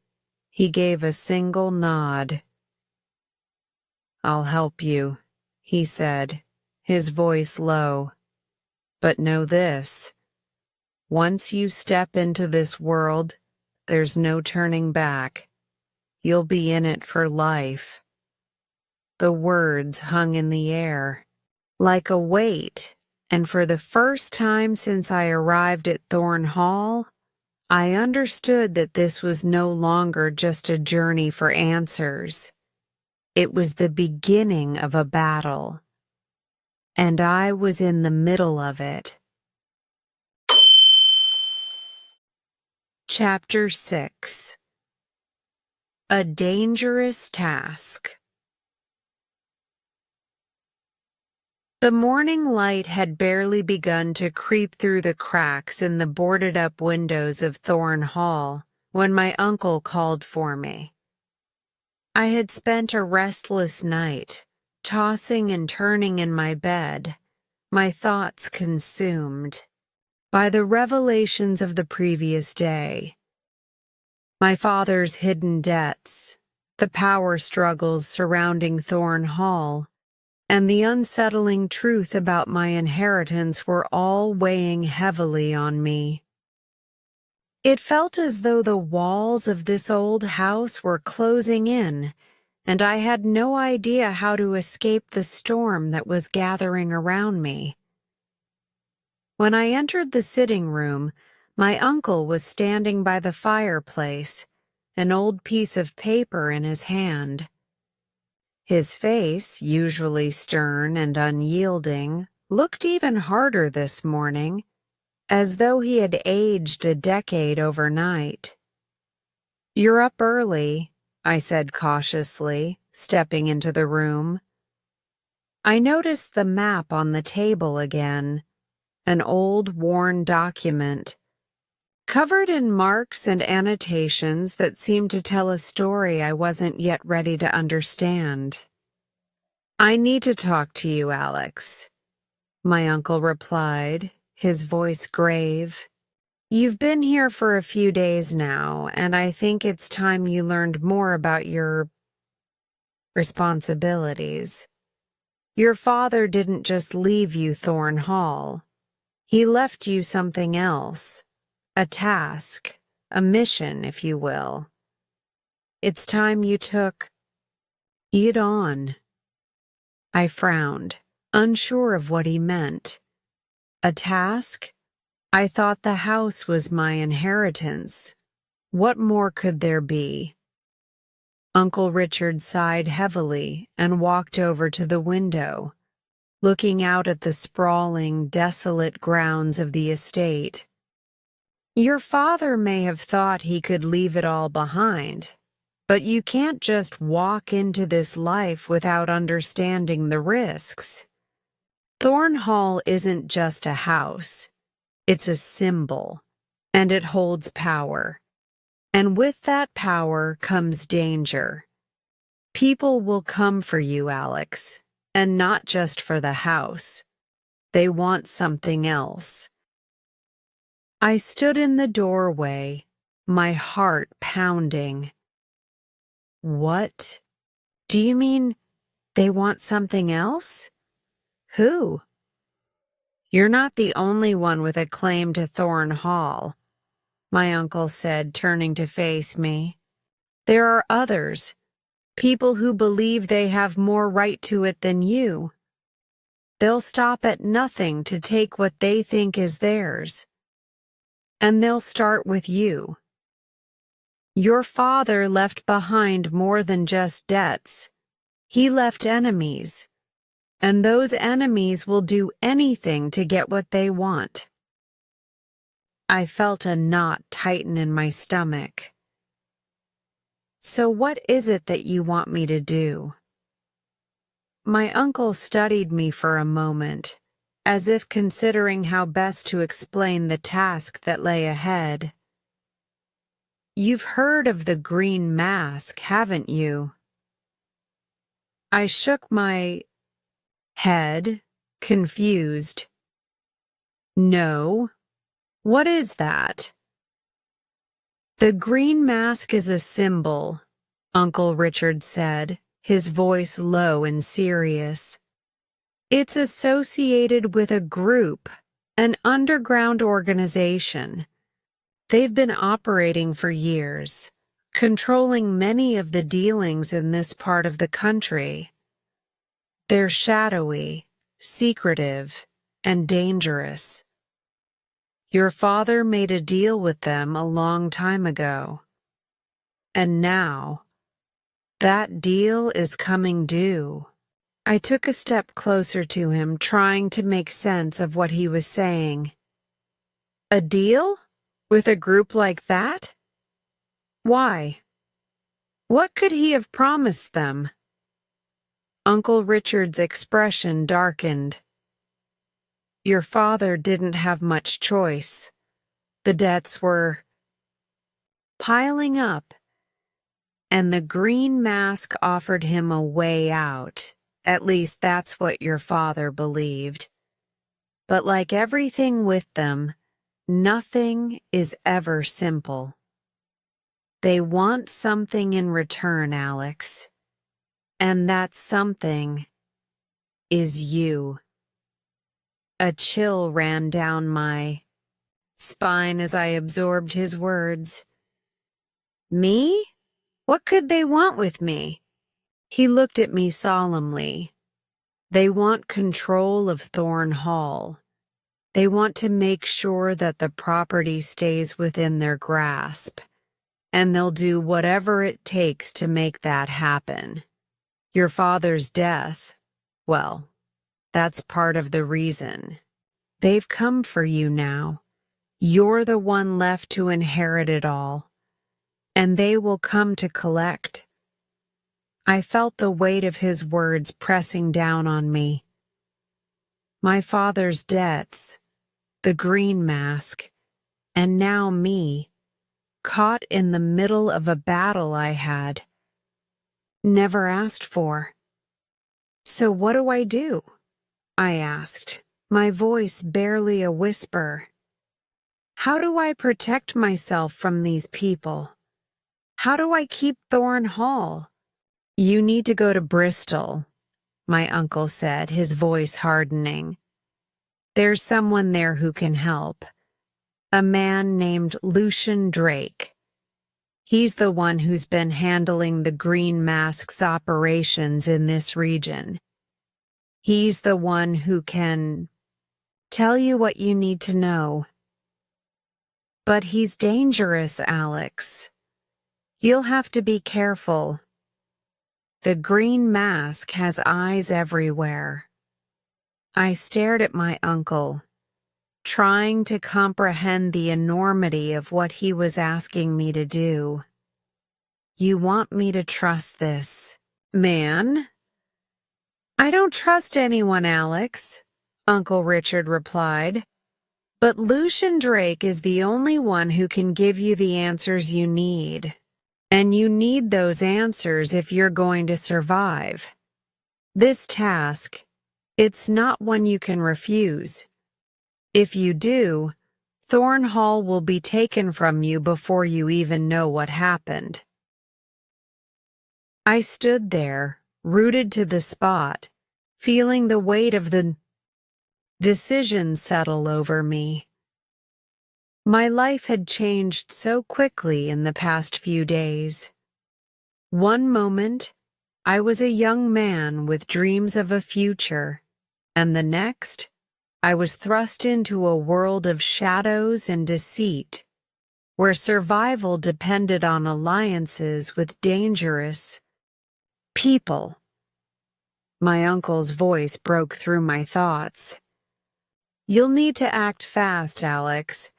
He gave a single nod. "I'll help you," he said, his voice low. "But know this. Once you step into this world, there's no turning back. You'll be in it for life." The words hung in the air, like a weight, and for the first time since I arrived at Thorn Hall, I understood that this was no longer just a journey for answers. It was the beginning of a battle, and I was in the middle of it. Chapter 6. A Dangerous Task. The morning light had barely begun to creep through the cracks in the boarded-up windows of Thorn Hall when my uncle called for me. I had spent a restless night, tossing and turning in my bed, my thoughts consumed by the revelations of the previous day. My father's hidden debts, the power struggles surrounding Thorn Hall, and the unsettling truth about my inheritance were all weighing heavily on me. It felt as though the walls of this old house were closing in, and I had no idea how to escape the storm that was gathering around me. When I entered the sitting room, my uncle was standing by the fireplace, an old piece of paper in his hand. His face, usually stern and unyielding, looked even harder this morning, as though he had aged a decade overnight. "You're up early," I said cautiously, stepping into the room. I noticed the map on the table again, an old, worn document, covered in marks and annotations that seemed to tell a story I wasn't yet ready to understand. "I need to talk to you, Alex," my uncle replied, his voice grave. "You've been here for a few days now, and I think it's time you learned more about your responsibilities. Your father didn't just leave you Thorn Hall. He left you something else. A task, a mission, if you will. It's time you took it on." I frowned, unsure of what he meant. A task? I thought the house was my inheritance. What more could there be? Uncle Richard sighed heavily and walked over to the window, looking out at the sprawling, desolate grounds of the estate. "Your father may have thought he could leave it all behind, but you can't just walk into this life without understanding the risks. Thorn Hall isn't just a house. It's a symbol, and it holds power. And with that power comes danger. People will come for you, Alex, and not just for the house. They want something else." I stood in the doorway, my heart pounding. "What? Do you mean they want something else? Who?" "You're not the only one with a claim to Thorn Hall," my uncle said, turning to face me. "There are others, people who believe they have more right to it than you. They'll stop at nothing to take what they think is theirs. And they'll start with you. Your father left behind more than just debts. He left enemies, and those enemies will do anything to get what they want." I felt a knot tighten in my stomach. "So what is it that you want me to do?" My uncle studied me for a moment, as if considering how best to explain the task that lay ahead. "You've heard of the Green Mask, haven't you?" I shook my head, confused. "No. What is that?" The green mask is a symbol, Uncle Richard said, his voice low and serious. It's associated with a group, an underground organization. They've been operating for years, controlling many of the dealings in this part of the country. They're shadowy, secretive, and dangerous. Your father made a deal with them a long time ago. And now, that deal is coming due. I took a step closer to him, trying to make sense of what he was saying. A deal? With a group like that? Why? What could he have promised them? Uncle Richard's expression darkened. Your father didn't have much choice. The debts were piling up, and the green mask offered him a way out. At least that's what your father believed. But like everything with them, nothing is ever simple. They want something in return, Alex. And that something is you. A chill ran down my spine as I absorbed his words. Me? What could they want with me? He looked at me solemnly. They want control of Thorn Hall. They want to make sure that the property stays within their grasp, and they'll do whatever it takes to make that happen. Your father's death, well, that's part of the reason. They've come for you now. You're the one left to inherit it all, and they will come to collect. I felt the weight of his words pressing down on me. My father's debts, the green mask, and now me, caught in the middle of a battle I had never asked for. So what do I do? I asked, my voice barely a whisper. How do I protect myself from these people? How do I keep Thorn Hall? You need to go to Bristol, my uncle said, his voice hardening. There's someone there who can help. A man named Lucian Drake. He's the one who's been handling the Green Mask's operations in this region. He's the one who can tell you what you need to know. But he's dangerous, Alex. You'll have to be careful. The green mask has eyes everywhere. I stared at my uncle, trying to comprehend the enormity of what he was asking me to do. You want me to trust this man? I don't trust anyone, Alex, Uncle Richard replied. But Lucian Drake is the only one who can give you the answers you need. And you need those answers if you're going to survive. This task, it's not one you can refuse. If you do, Thorn Hall will be taken from you before you even know what happened. I stood there, rooted to the spot, feeling the weight of the decision settle over me. My life had changed so quickly in the past few days. One moment, I was a young man with dreams of a future, and the next, I was thrust into a world of shadows and deceit, where survival depended on alliances with dangerous people. My uncle's voice broke through my thoughts. You'll need to act fast, Alex.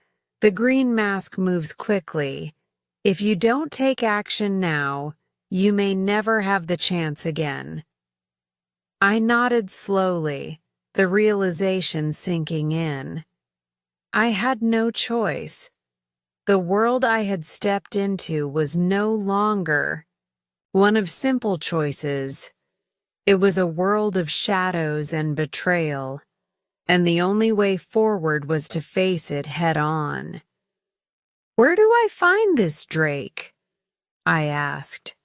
The green mask moves quickly. If you don't take action now, you may never have the chance again. I nodded slowly, the realization sinking in. I had no choice. The world I had stepped into was no longer one of simple choices. It was a world of shadows and betrayal, and the only way forward was to face it head on. "Where do I find this Drake?" I asked,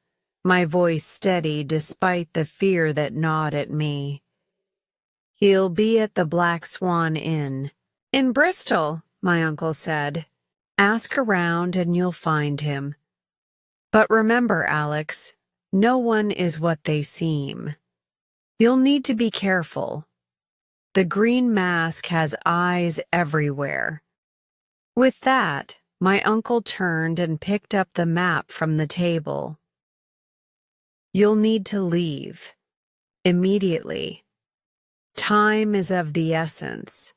my voice steady despite the fear that gnawed at me. "He'll be at the Black Swan Inn." "In Bristol," my uncle said. "Ask around and you'll find him. But remember, Alex, no one is what they seem. You'll need to be careful. The green mask has eyes everywhere." With that, my uncle turned and picked up the map from the table. "You'll need to leave. Immediately. Time is of the essence.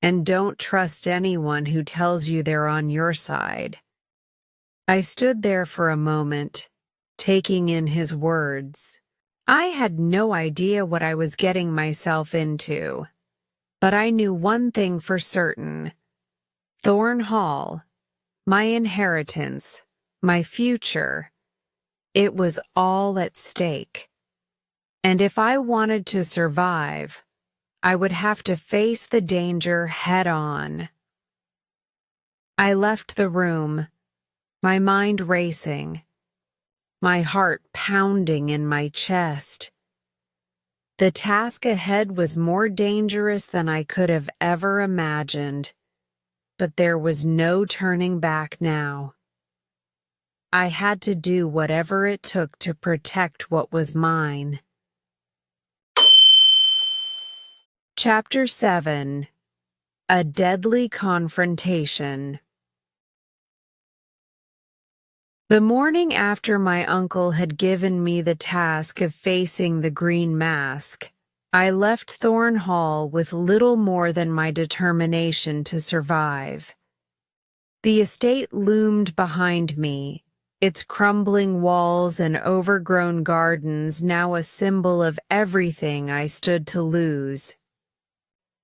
And don't trust anyone who tells you they're on your side." I stood there for a moment, taking in his words. I had no idea what I was getting myself into, but I knew one thing for certain. Thorn Hall, my inheritance, my future, it was all at stake. And if I wanted to survive, I would have to face the danger head on. I left the room, my mind racing, my heart pounding in my chest. The task ahead was more dangerous than I could have ever imagined, but there was no turning back now. I had to do whatever it took to protect what was mine. Chapter 7. A Deadly Confrontation. The morning after my uncle had given me the task of facing the green mask, I left Thorn Hall with little more than my determination to survive. The estate loomed behind me, its crumbling walls and overgrown gardens now a symbol of everything I stood to lose.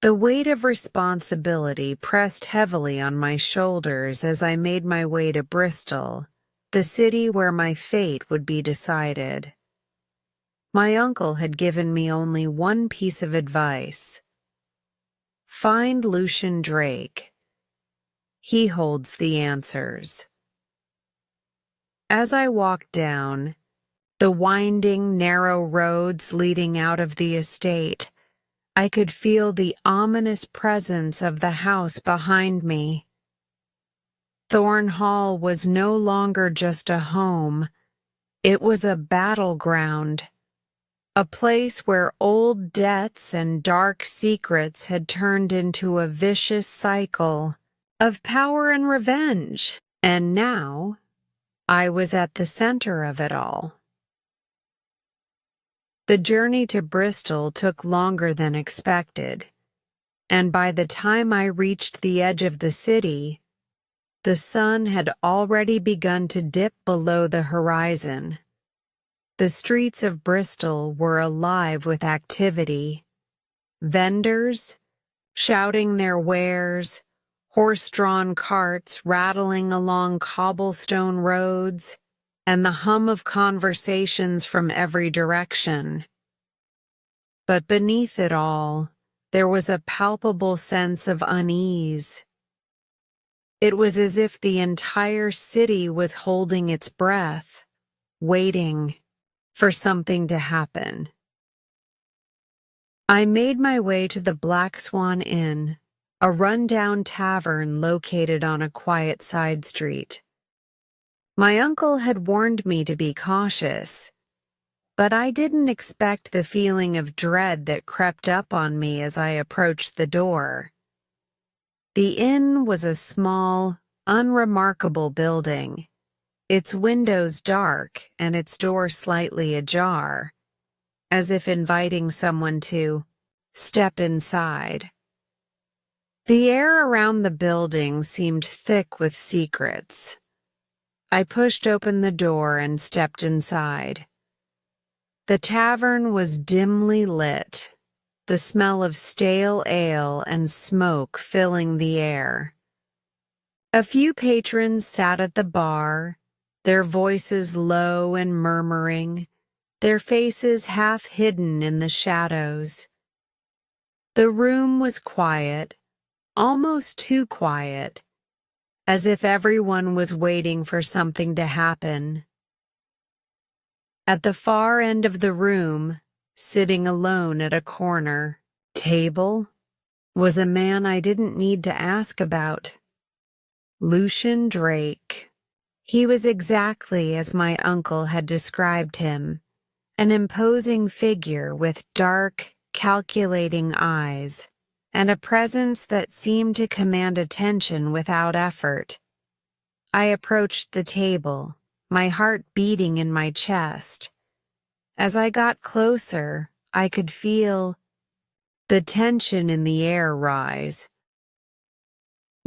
The weight of responsibility pressed heavily on my shoulders as I made my way to Bristol, the city where my fate would be decided. My uncle had given me only one piece of advice. Find Lucian Drake. He holds the answers. As I walked down the winding, narrow roads leading out of the estate, I could feel the ominous presence of the house behind me. Thorn Hall was no longer just a home. It was a battleground, a place where old debts and dark secrets had turned into a vicious cycle of power and revenge. And now, I was at the center of it all. The journey to Bristol took longer than expected, and by the time I reached the edge of the city, the sun had already begun to dip below the horizon. The streets of Bristol were alive with activity. Vendors, shouting their wares, horse-drawn carts rattling along cobblestone roads, and the hum of conversations from every direction. But beneath it all, there was a palpable sense of unease. It was as if the entire city was holding its breath, waiting for something to happen. I made my way to the Black Swan Inn, a rundown tavern located on a quiet side street. My uncle had warned me to be cautious, but I didn't expect the feeling of dread that crept up on me as I approached the door. The inn was a small, unremarkable building, its windows dark and its door slightly ajar, as if inviting someone to step inside. The air around the building seemed thick with secrets. I pushed open the door and stepped inside. The tavern was dimly lit, the smell of stale ale and smoke filling the air. A few patrons sat at the bar, their voices low and murmuring, their faces half hidden in the shadows. The room was quiet, almost too quiet, as if everyone was waiting for something to happen. At the far end of the room, sitting alone at a corner table, was a man I didn't need to ask about. Lucian Drake. He was exactly as my uncle had described him, an imposing figure with dark, calculating eyes, and a presence that seemed to command attention without effort. I approached the table, my heart beating in my chest. As I got closer, I could feel the tension in the air rise.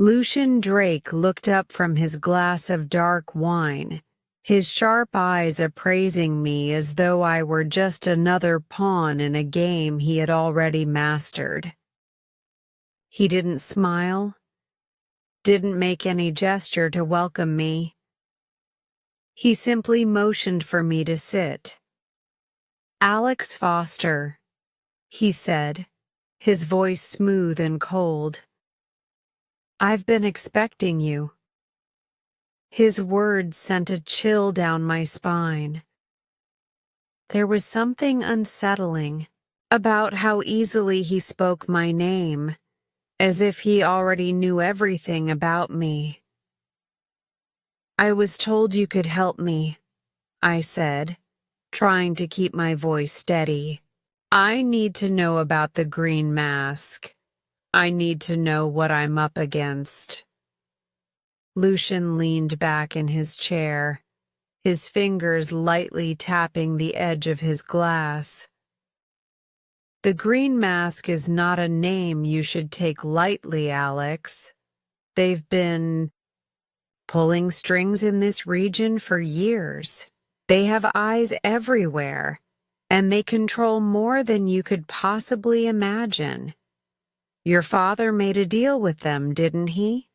Lucian Drake looked up from his glass of dark wine, his sharp eyes appraising me as though I were just another pawn in a game he had already mastered. He didn't smile, didn't make any gesture to welcome me. He simply motioned for me to sit. "Alex Foster," he said, his voice smooth and cold. "I've been expecting you." His words sent a chill down my spine. There was something unsettling about how easily he spoke my name, as if he already knew everything about me. "I was told you could help me," I said, trying to keep my voice steady. "I need to know about the green mask. I need to know what I'm up against." Lucian leaned back in his chair, his fingers lightly tapping the edge of his glass. "The green mask is not a name you should take lightly, Alex. They've been pulling strings in this region for years. They have eyes everywhere, and they control more than you could possibly imagine. Your father made a deal with them, didn't he?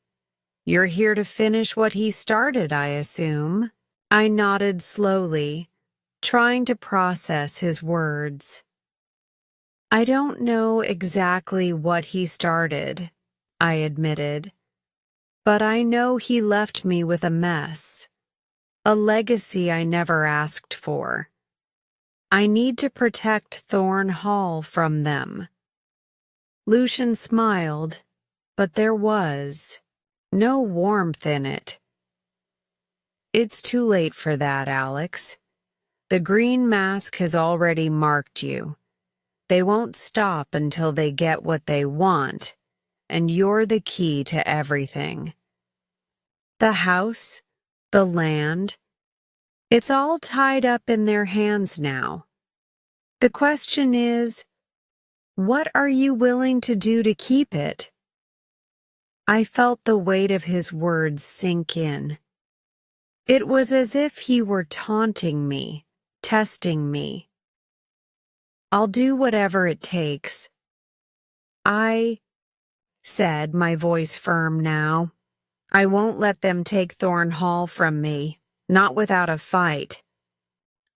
You're here to finish what he started, I assume." I nodded slowly, trying to process his words. "I don't know exactly what he started," I admitted, "but I know he left me with a mess, a legacy I never asked for. I need to protect Thorn Hall from them." Lucian smiled, but there was no warmth in it. "It's too late for that, Alex. The green mask has already marked you. They won't stop until they get what they want, and you're the key to everything. The house, the land, it's all tied up in their hands now. The question is, what are you willing to do to keep it?" I felt the weight of his words sink in. It was as if he were taunting me, testing me. "I'll do whatever it takes," I said, my voice firm now. "I won't let them take Thorn Hall from me, not without a fight."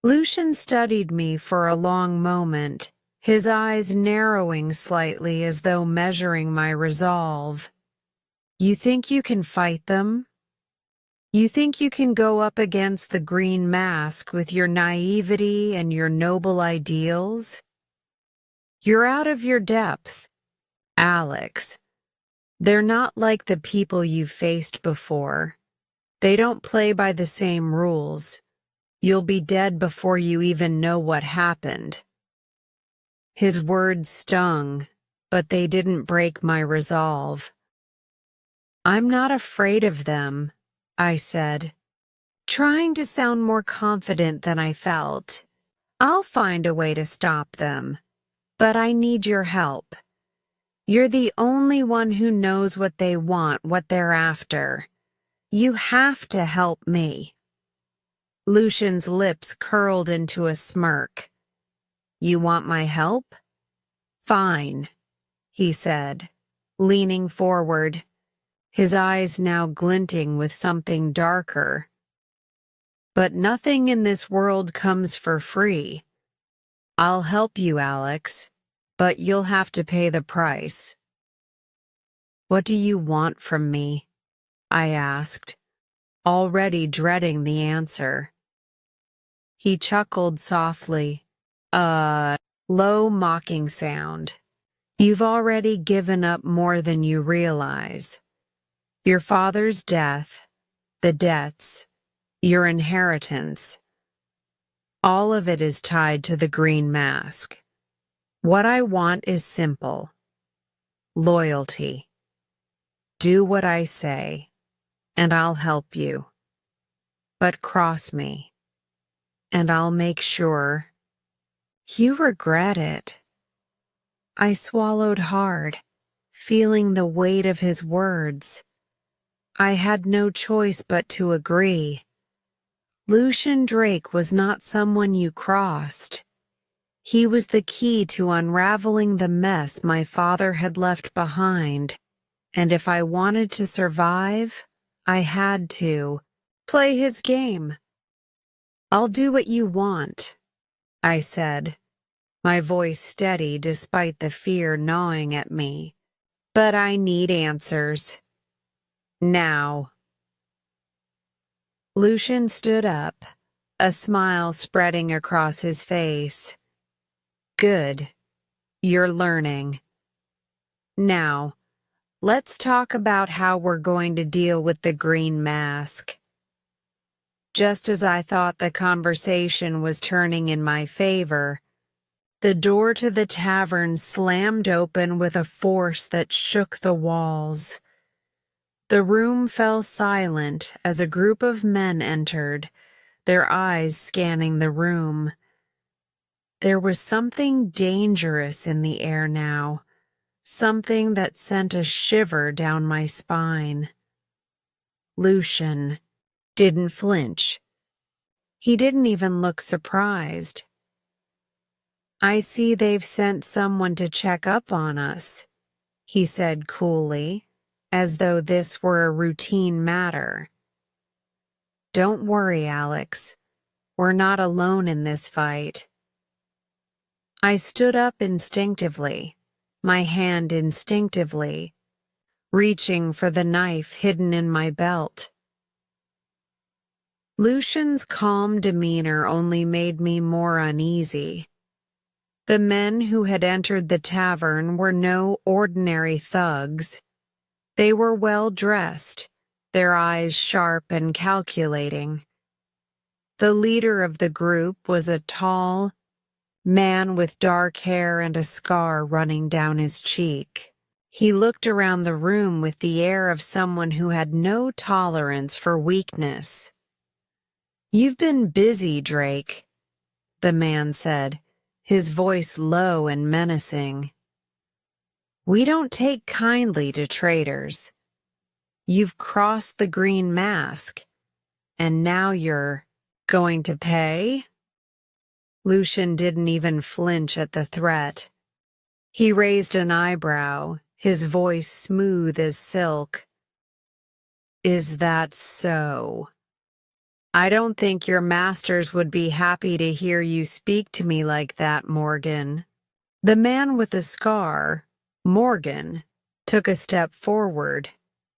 Lucian studied me for a long moment, his eyes narrowing slightly as though measuring my resolve. "You think you can fight them? You think you can go up against the green mask with your naivety and your noble ideals? You're out of your depth, Alex. They're not like the people you've faced before. They don't play by the same rules. You'll be dead before you even know what happened." His words stung, but they didn't break my resolve. "I'm not afraid of them," I said, trying to sound more confident than I felt. "I'll find a way to stop them, but I need your help. You're the only one who knows what they want, what they're after. You have to help me." Lucian's lips curled into a smirk. "You want my help? Fine," he said, leaning forward, his eyes now glinting with something darker. "But nothing in this world comes for free. I'll help you, Alex, but you'll have to pay the price." "What do you want from me?" I asked, already dreading the answer. He chuckled softly, a low mocking sound. You've already given up more than you realize. Your father's death, the debts, your inheritance, all of it is tied to the green mask. What I want is simple. Loyalty. Do what I say, and I'll help you. But cross me, and I'll make sure you regret it. I swallowed hard, feeling the weight of his words. I had no choice but to agree. Lucian Drake was not someone you crossed. He was the key to unraveling the mess my father had left behind, and if I wanted to survive, I had to play his game. I'll do what you want, I said, my voice steady despite the fear gnawing at me. But I need answers. Now. Lucian stood up, a smile spreading across his face. Good. You're learning. Now, let's talk about how we're going to deal with the green mask. Just as I thought the conversation was turning in my favor, the door to the tavern slammed open with a force that shook the walls. The room fell silent as a group of men entered, their eyes scanning the room. There was something dangerous in the air now, something that sent a shiver down my spine. Lucian didn't flinch. He didn't even look surprised. I see they've sent someone to check up on us, he said coolly, as though this were a routine matter. Don't worry, Alex. We're not alone in this fight. I stood up instinctively, my hand instinctively, reaching for the knife hidden in my belt. Lucian's calm demeanor only made me more uneasy. The men who had entered the tavern were no ordinary thugs. They were well dressed, their eyes sharp and calculating. The leader of the group was a tall man with dark hair and a scar running down his cheek. He looked around the room with the air of someone who had no tolerance for weakness. You've been busy, Drake, the man said, his voice low and menacing. We don't take kindly to traitors. You've crossed the green mask, and now you're going to pay? Lucian didn't even flinch at the threat. He raised an eyebrow, his voice smooth as silk. Is that so? I don't think your masters would be happy to hear you speak to me like that, Morgan. The man with the scar, Morgan, took a step forward,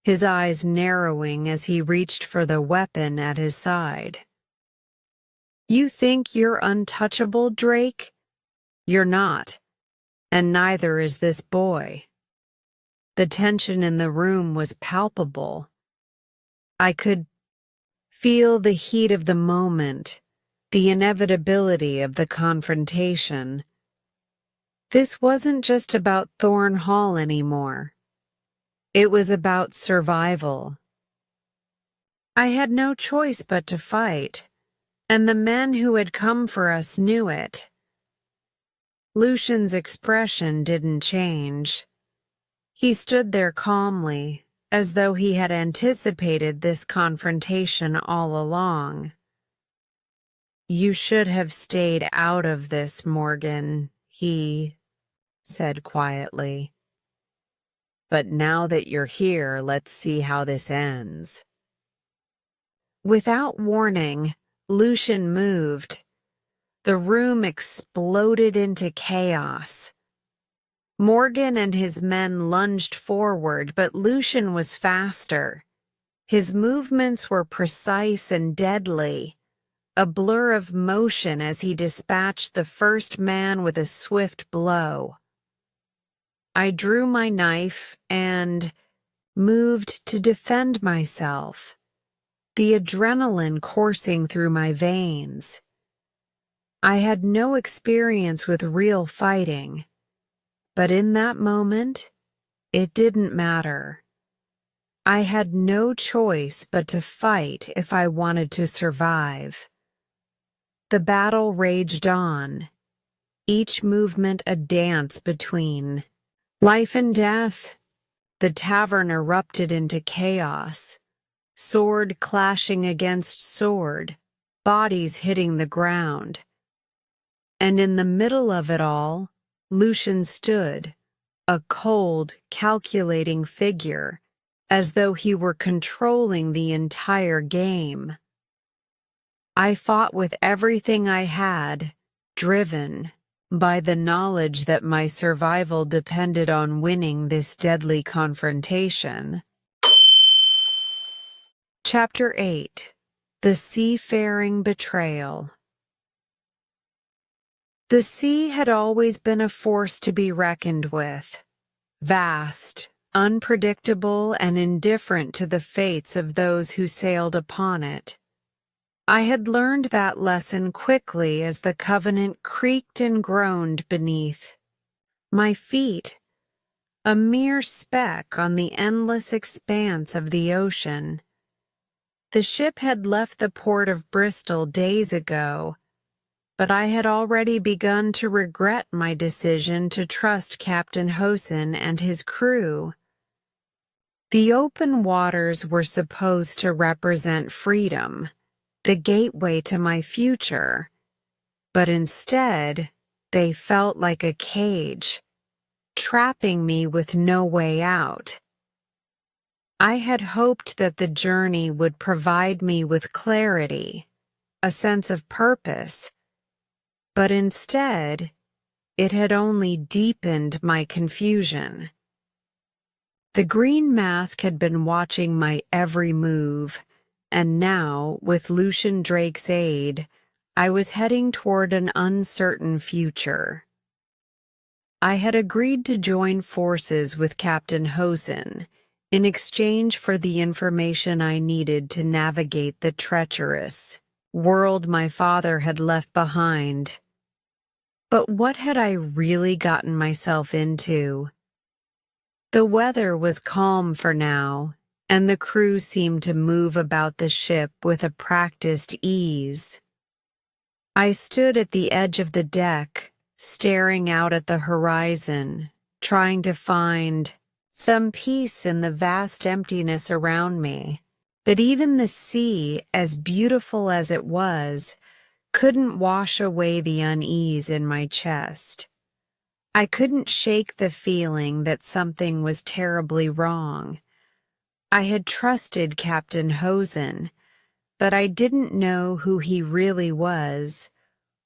his eyes narrowing as he reached for the weapon at his side. You think you're untouchable, Drake? You're not, and neither is this boy. The tension in the room was palpable. I could feel the heat of the moment, the inevitability of the confrontation. This wasn't just about Thorn Hall anymore. It was about survival. I had no choice but to fight, and the men who had come for us knew it. Lucian's expression didn't change. He stood there calmly, as though he had anticipated this confrontation all along. You should have stayed out of this, Morgan, he said quietly. But now that you're here, let's see how this ends. Without warning, Lucian moved. The room exploded into chaos. Morgan and his men lunged forward, but Lucian was faster. His movements were precise and deadly, a blur of motion as he dispatched the first man with a swift blow. I drew my knife and moved to defend myself, the adrenaline coursing through my veins. I had no experience with real fighting, but in that moment, it didn't matter. I had no choice but to fight if I wanted to survive. The battle raged on, each movement a dance between life and death. The tavern erupted into chaos, sword clashing against sword, bodies hitting the ground. And in the middle of it all, Lucian stood, a cold, calculating figure, as though he were controlling the entire game. I fought with everything I had, driven by the knowledge that my survival depended on winning this deadly confrontation. Chapter 8. The Seafaring Betrayal. The sea had always been a force to be reckoned with, vast, unpredictable, and indifferent to the fates of those who sailed upon it. I had learned that lesson quickly as the Covenant creaked and groaned beneath my feet, a mere speck on the endless expanse of the ocean. The ship had left the port of Bristol days ago, but I had already begun to regret my decision to trust Captain Hosen and his crew. The open waters were supposed to represent freedom, the gateway to my future, but instead they felt like a cage, trapping me with no way out. I had hoped that the journey would provide me with clarity, a sense of purpose, but instead, it had only deepened my confusion. The green mask had been watching my every move, and now, with Lucian Drake's aid, I was heading toward an uncertain future. I had agreed to join forces with Captain Hosen in exchange for the information I needed to navigate the treacherous world my father had left behind. But what had I really gotten myself into? The weather was calm for now, and the crew seemed to move about the ship with a practiced ease. I stood at the edge of the deck, staring out at the horizon, trying to find some peace in the vast emptiness around me. But even the sea, as beautiful as it was, couldn't wash away the unease in my chest. I couldn't shake the feeling that something was terribly wrong. I had trusted Captain Hosen, but I didn't know who he really was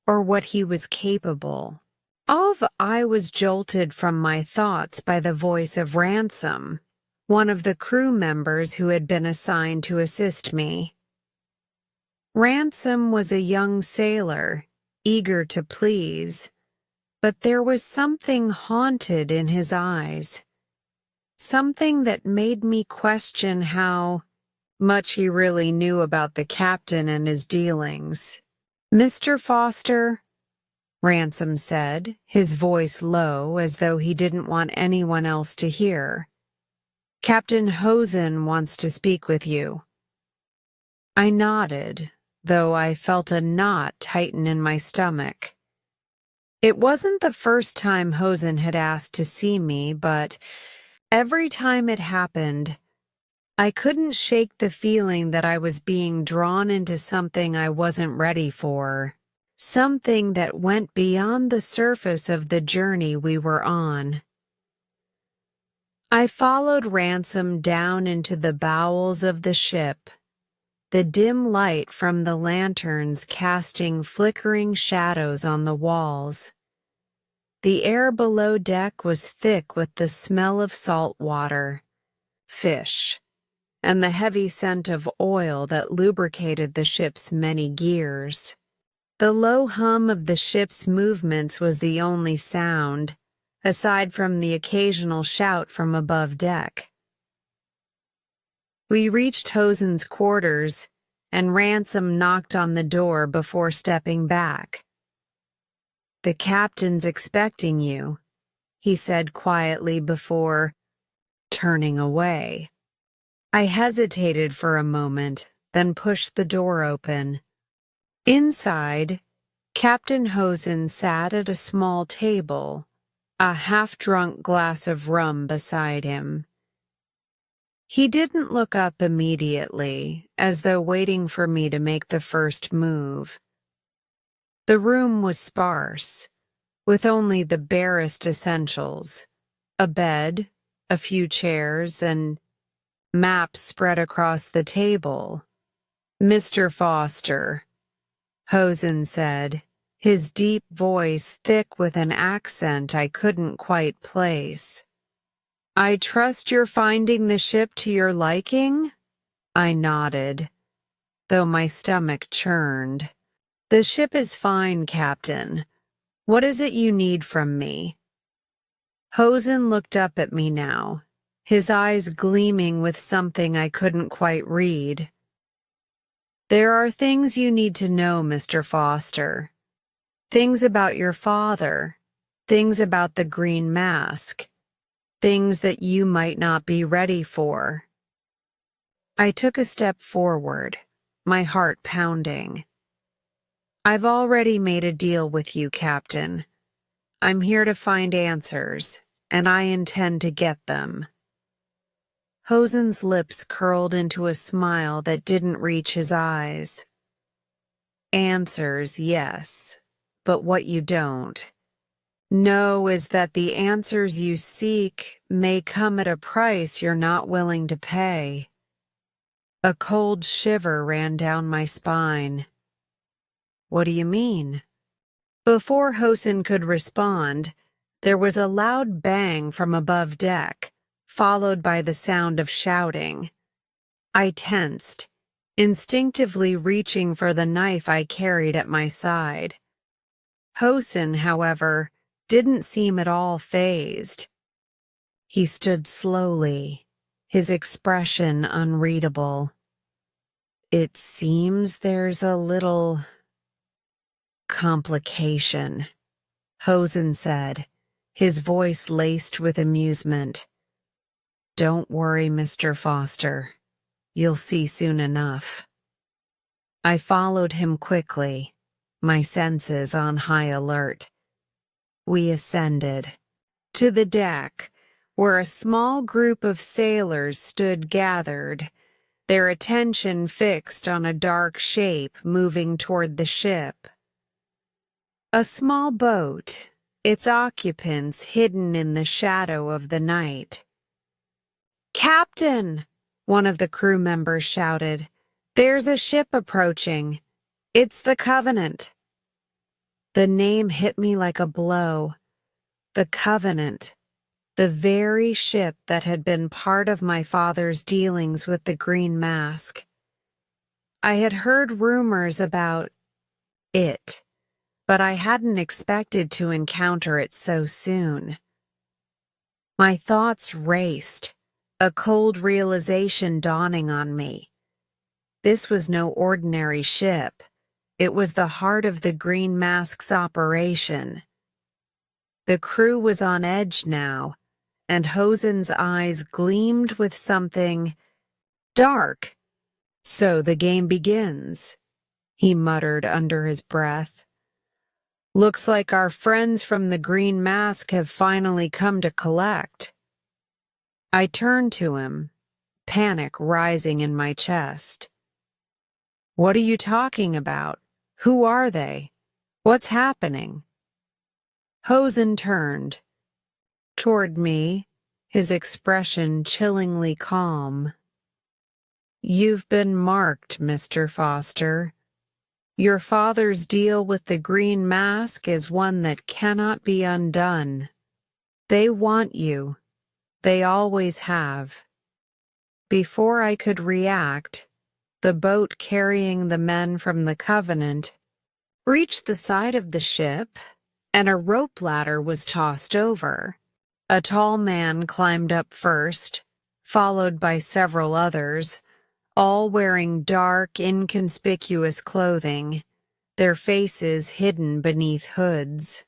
or what he was capable of. I was jolted from my thoughts by the voice of Ransom, one of the crew members who had been assigned to assist me. Ransom was a young sailor, eager to please, but there was something haunted in his eyes. Something that made me question how much he really knew about the captain and his dealings. "Mr. Foster," Ransom said, his voice low as though he didn't want anyone else to hear. "Captain Hosen wants to speak with you." I nodded, though I felt a knot tighten in my stomach. It wasn't the first time Hosen had asked to see me, but every time it happened, I couldn't shake the feeling that I was being drawn into something I wasn't ready for, something that went beyond the surface of the journey we were on. I followed Ransom down into the bowels of the ship, the dim light from the lanterns casting flickering shadows on the walls. The air below deck was thick with the smell of salt water, fish, and the heavy scent of oil that lubricated the ship's many gears. The low hum of the ship's movements was the only sound, aside from the occasional shout from above deck. We reached Hosen's quarters, and Ransom knocked on the door before stepping back. "The captain's expecting you," he said quietly before turning away. I hesitated for a moment, then pushed the door open. Inside, Captain Hosen sat at a small table, a half-drunk glass of rum beside him. He didn't look up immediately, as though waiting for me to make the first move. The room was sparse, with only the barest essentials: a bed, a few chairs, and maps spread across the table. "Mr. Foster," Hosen said, his deep voice thick with an accent I couldn't quite place. "I trust you're finding the ship to your liking?" I nodded, though my stomach churned. "The ship is fine, Captain. What is it you need from me?" Hosen looked up at me now, his eyes gleaming with something I couldn't quite read. "There are things you need to know, Mr. Foster. Things about your father, things about the Green Mask, things that you might not be ready for." I took a step forward, my heart pounding. "I've already made a deal with you, Captain. I'm here to find answers, and I intend to get them." Hosen's lips curled into a smile that didn't reach his eyes. "Answers, yes, but what you don't know is that the answers you seek may come at a price you're not willing to pay." A cold shiver ran down my spine. "What do you mean?" Before Hosen could respond, there was a loud bang from above deck, followed by the sound of shouting. I tensed, instinctively reaching for the knife I carried at my side. Hosen, however, didn't seem at all fazed. He stood slowly, his expression unreadable. "It seems there's a little complication," Hosen said, his voice laced with amusement. "Don't worry, Mr. Foster. You'll see soon enough." I followed him quickly, my senses on high alert. We ascended to the deck, where a small group of sailors stood gathered, their attention fixed on a dark shape moving toward the ship. A small boat, its occupants hidden in the shadow of the night. "Captain!" one of the crew members shouted. "There's a ship approaching. It's the Covenant." The name hit me like a blow. The Covenant, the very ship that had been part of my father's dealings with the Green Mask. I had heard rumors about it, but I hadn't expected to encounter it so soon. My thoughts raced, a cold realization dawning on me. This was no ordinary ship. It was the heart of the Green Mask's operation. The crew was on edge now, and Hosen's eyes gleamed with something dark. "So the game begins," he muttered under his breath. "Looks like our friends from the Green Mask have finally come to collect." I turned to him, panic rising in my chest. "What are you talking about? Who are they? What's happening?" Hosen turned toward me, his expression chillingly calm. "You've been marked, Mr. Foster. Your father's deal with the Green Mask is one that cannot be undone. They want you. They always have." Before I could react, the boat carrying the men from the Covenant reached the side of the ship, and a rope ladder was tossed over. A tall man climbed up first, followed by several others, all wearing dark, inconspicuous clothing, their faces hidden beneath hoods.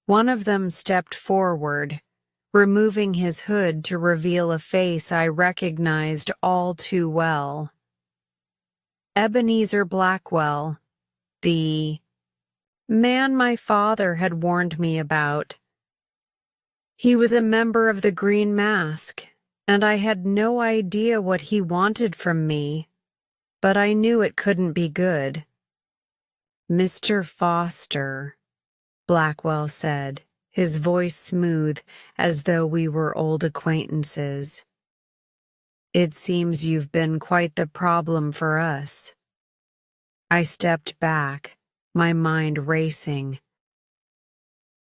One of them stepped forward, removing his hood to reveal a face I recognized all too well. Ebenezer Blackwell, the man my father had warned me about. He was a member of the Green Mask, and I had no idea what he wanted from me, but I knew it couldn't be good. "Mr. Foster," Blackwell said, his voice smooth as though we were old acquaintances. "It seems you've been quite the problem for us." I stepped back, my mind racing.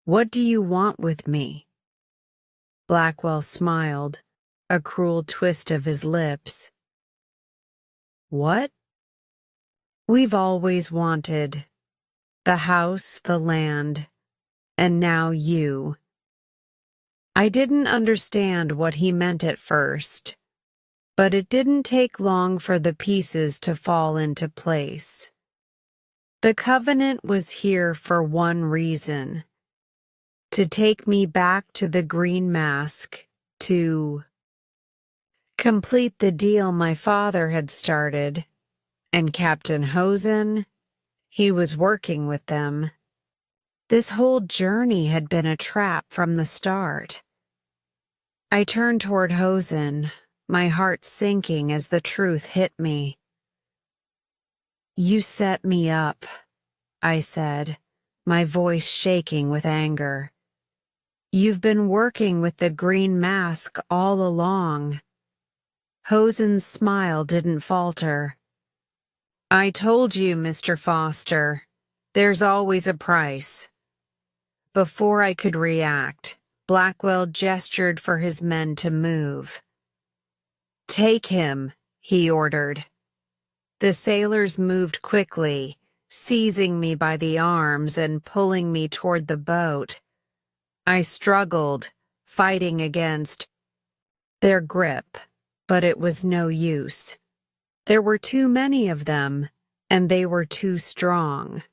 "What do you want with me?" Blackwell smiled, a cruel twist of his lips. "What?" "We've always wanted the house, the land, and now you." I didn't understand what he meant at first, but it didn't take long for the pieces to fall into place. The Covenant was here for one reason: to take me back to the Green Mask, to complete the deal my father had started, and Captain Hosen, he was working with them. This whole journey had been a trap from the start. I turned toward Hosen, my heart sinking as the truth hit me. "You set me up," I said, my voice shaking with anger. "You've been working with the Green Mask all along." Hosen's smile didn't falter. "I told you, Mr. Foster, there's always a price." Before I could react, Blackwell gestured for his men to move. "Take him," he ordered. The sailors moved quickly, seizing me by the arms and pulling me toward the boat. I struggled, fighting against their grip, but it was no use. There were too many of them, and they were too strong.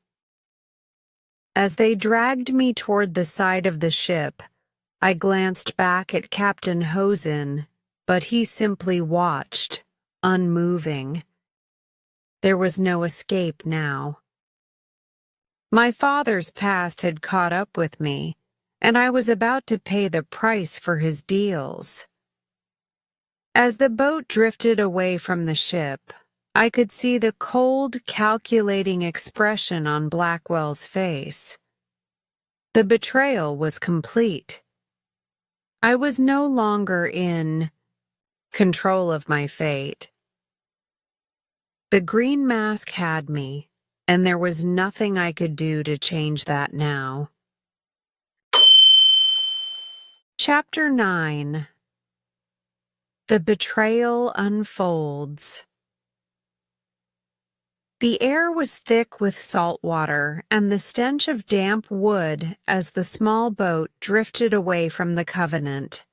As they dragged me toward the side of the ship, I glanced back at Captain Hosen, but he simply watched, unmoving. There was no escape now. My father's past had caught up with me, and I was about to pay the price for his deals. As the boat drifted away from the ship, I could see the cold, calculating expression on Blackwell's face. The betrayal was complete. I was no longer in control of my fate. The Green Mask had me, and there was nothing I could do to change that now. Chapter 9. The Betrayal Unfolds. The air was thick with salt water and the stench of damp wood as the small boat drifted away from the Covenant.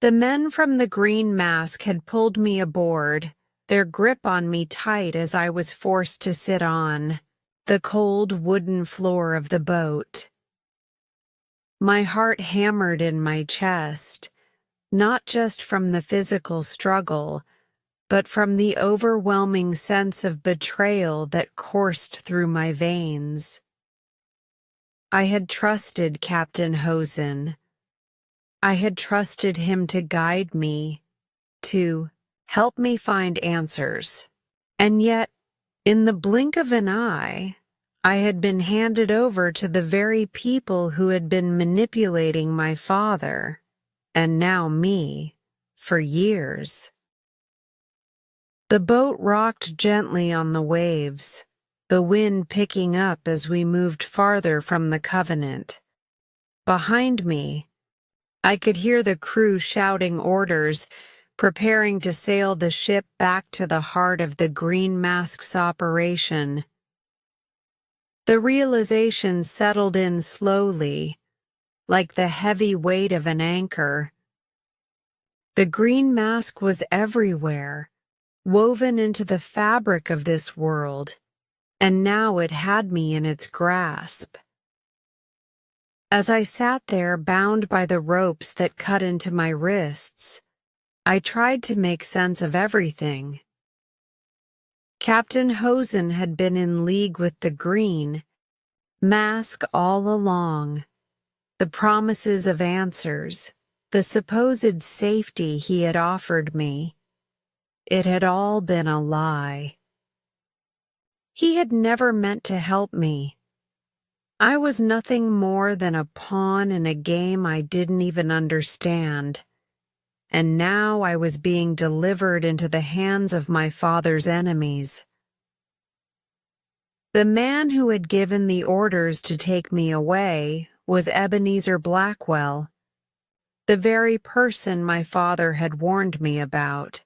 The men from the Green Mask had pulled me aboard, their grip on me tight as I was forced to sit on the cold wooden floor of the boat. My heart hammered in my chest, not just from the physical struggle, but from the overwhelming sense of betrayal that coursed through my veins. I had trusted Captain Hosen. I had trusted him to guide me, to help me find answers. And yet, in the blink of an eye, I had been handed over to the very people who had been manipulating my father, and now me, for years. The boat rocked gently on the waves, the wind picking up as we moved farther from the Covenant. Behind me, I could hear the crew shouting orders, preparing to sail the ship back to the heart of the Green Mask's operation. The realization settled in slowly, like the heavy weight of an anchor. The Green Mask was everywhere, woven into the fabric of this world, and now it had me in its grasp. As I sat there bound by the ropes that cut into my wrists, I tried to make sense of everything. Captain Hosen had been in league with the Green Mask all along. The promises of answers, the supposed safety he had offered me, it had all been a lie. He had never meant to help me. I was nothing more than a pawn in a game I didn't even understand, and now I was being delivered into the hands of my father's enemies. The man who had given the orders to take me away was Ebenezer Blackwell, the very person my father had warned me about.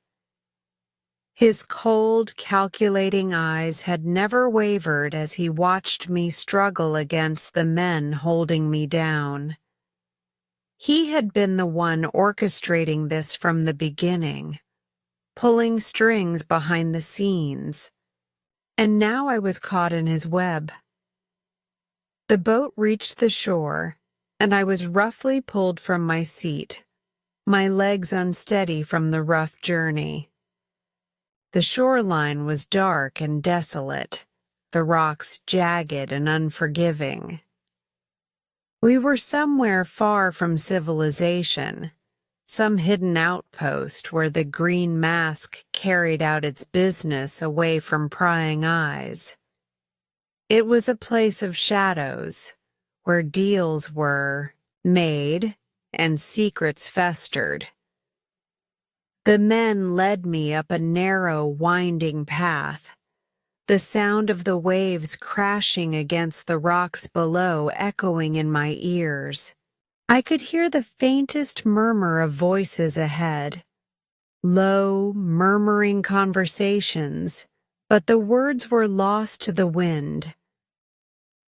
His cold, calculating eyes had never wavered as he watched me struggle against the men holding me down. He had been the one orchestrating this from the beginning, pulling strings behind the scenes, and now I was caught in his web. The boat reached the shore, and I was roughly pulled from my seat, my legs unsteady from the rough journey. The shoreline was dark and desolate, the rocks jagged and unforgiving. We were somewhere far from civilization, some hidden outpost where the Green Mask carried out its business away from prying eyes. It was a place of shadows, where deals were made and secrets festered. The men led me up a narrow, winding path, the sound of the waves crashing against the rocks below echoing in my ears. I could hear the faintest murmur of voices ahead, low, murmuring conversations, but the words were lost to the wind.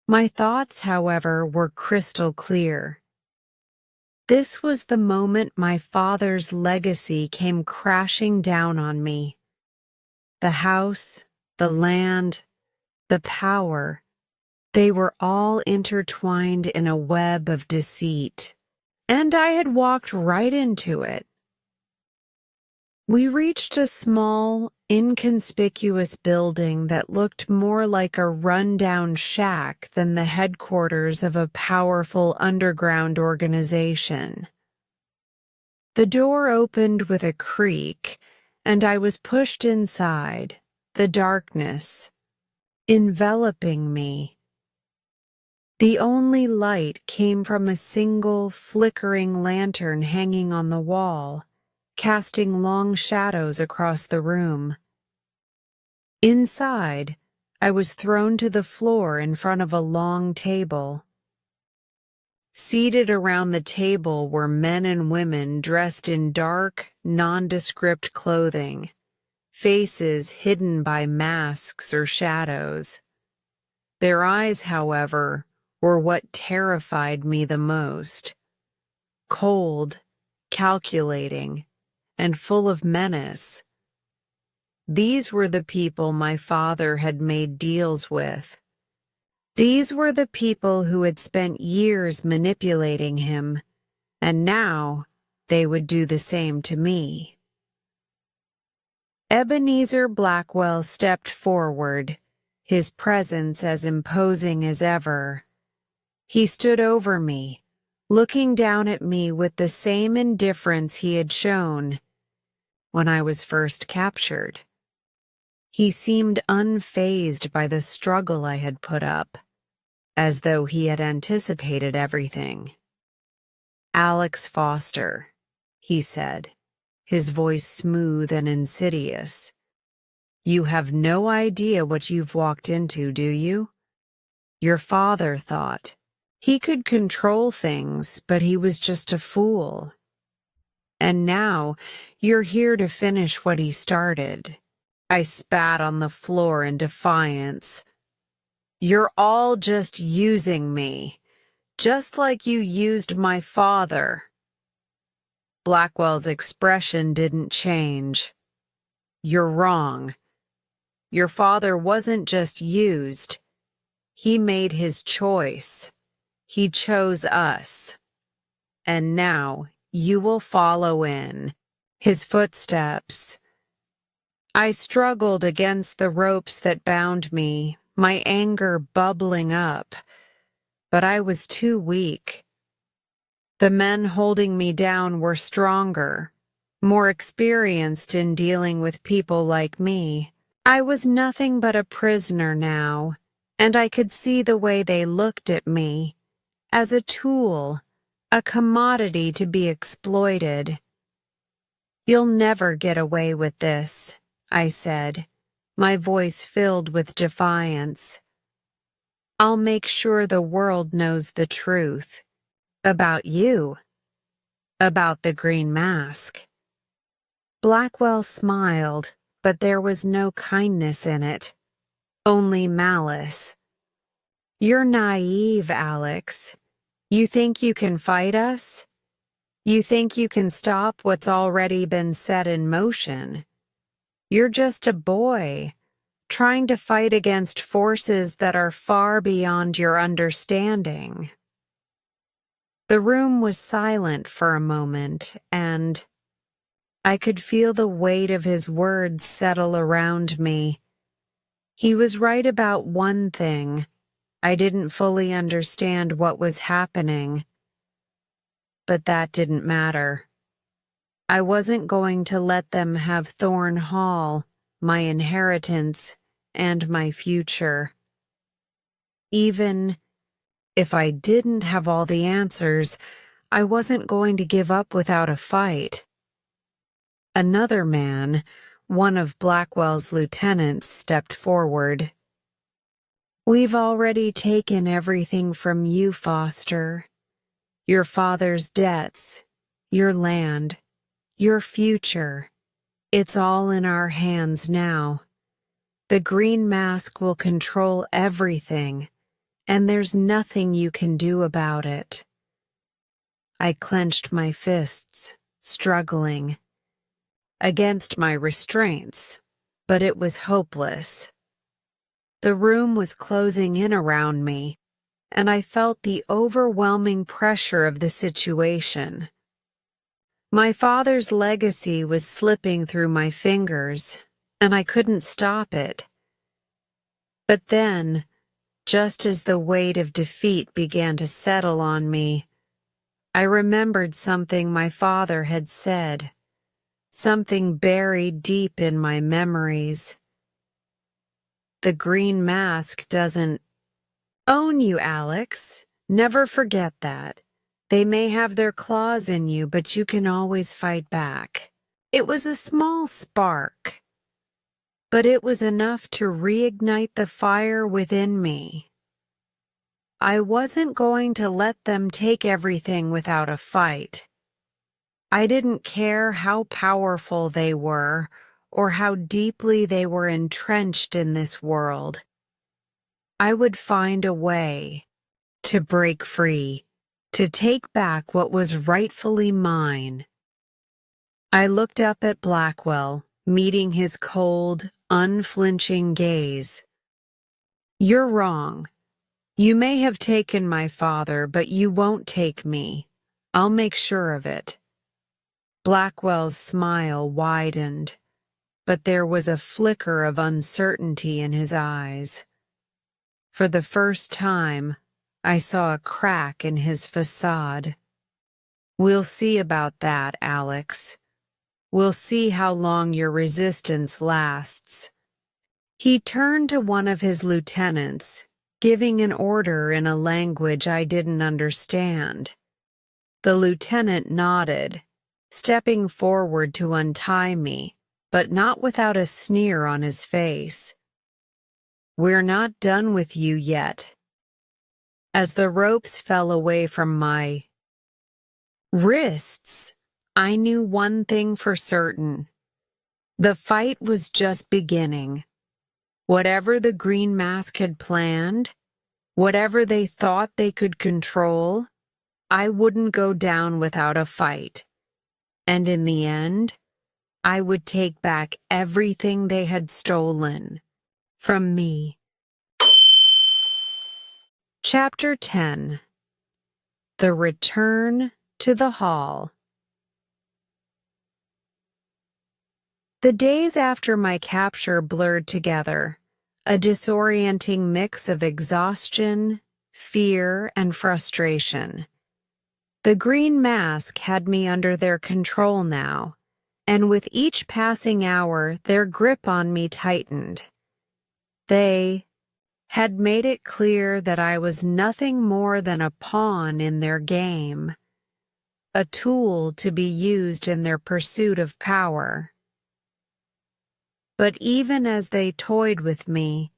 My thoughts, however, were crystal clear. This was the moment my father's legacy came crashing down on me. The house, the land, the power, they were all intertwined in a web of deceit, and I had walked right into it. We reached a small, inconspicuous building that looked more like a run-down shack than the headquarters of a powerful underground organization. The door opened with a creak, and I was pushed inside, the darkness enveloping me. The only light came from a single, flickering lantern hanging on the wall, casting long shadows across the room. Inside, I was thrown to the floor in front of a long table. Seated around the table were men and women dressed in dark, nondescript clothing, faces hidden by masks or shadows. Their eyes, however, were what terrified me the most. Cold, calculating, and full of menace. These were the people my father had made deals with. These were the people who had spent years manipulating him, and now they would do the same to me. Ebenezer Blackwell stepped forward, his presence as imposing as ever. He stood over me, looking down at me with the same indifference he had shown when I was first captured. He seemed unfazed by the struggle I had put up, as though he had anticipated everything. "Alex Foster," he said, his voice smooth and insidious. "You have no idea what you've walked into, do you? Your father thought he could control things, but he was just a fool. and now you're here to finish what he started. I spat on the floor in defiance. You're all just using me, just like you used my father. Blackwell's expression didn't change. You're wrong. Your father wasn't just used. He made his choice. He chose us. And now you will follow in his footsteps. I struggled against the ropes that bound me, my anger bubbling up, but I was too weak. The men holding me down were stronger, more experienced in dealing with people like me. I was nothing but a prisoner now, and I could see the way they looked at me, as a tool, a commodity to be exploited. You'll never get away with this, I said, my voice filled with defiance. I'll make sure the world knows the truth. About you. About the green mask. Blackwell smiled, but there was no kindness in it. Only malice. You're naive, Alex. You think you can fight us? You think you can stop what's already been set in motion? You're just a boy, trying to fight against forces that are far beyond your understanding. The room was silent for a moment, and I could feel the weight of his words settle around me. He was right about one thing. I didn't fully understand what was happening. But that didn't matter. I wasn't going to let them have Thorn Hall, my inheritance, and my future. Even if I didn't have all the answers, I wasn't going to give up without a fight. Another man, one of Blackwell's lieutenants, stepped forward. We've already taken everything from you, Foster. Your father's debts, your land, your future. It's all in our hands now. The green mask will control everything, and there's nothing you can do about it. I clenched my fists, struggling against my restraints, but it was hopeless. The room was closing in around me, and I felt the overwhelming pressure of the situation. My father's legacy was slipping through my fingers, and I couldn't stop it. But then, just as the weight of defeat began to settle on me, I remembered something my father had said, something buried deep in my memories. The green mask doesn't own you, Alex. Never forget that. They may have their claws in you, but you can always fight back. It was a small spark, but it was enough to reignite the fire within me. I wasn't going to let them take everything without a fight. I didn't care how powerful they were or how deeply they were entrenched in this world. I would find a way to break free, to take back what was rightfully mine. I looked up at Blackwell, meeting his cold, unflinching gaze. You're wrong. You may have taken my father, but you won't take me. I'll make sure of it. Blackwell's smile widened, but there was a flicker of uncertainty in his eyes. For the first time, I saw a crack in his facade. We'll see about that, Alex. We'll see how long your resistance lasts. He turned to one of his lieutenants, giving an order in a language I didn't understand. The lieutenant nodded, stepping forward to untie me, but not without a sneer on his face. We're not done with you yet. As the ropes fell away from my wrists, I knew one thing for certain. The fight was just beginning. Whatever the Green Mask had planned, whatever they thought they could control, I wouldn't go down without a fight. And in the end, I would take back everything they had stolen from me. Chapter 10. The Return to the Hall. The days after my capture blurred together, a disorienting mix of exhaustion, fear, and frustration. The Green Mask had me under their control now, and with each passing hour their grip on me tightened. They had made it clear that I was nothing more than a pawn in their game, a tool to be used in their pursuit of power. But even as they toyed with me,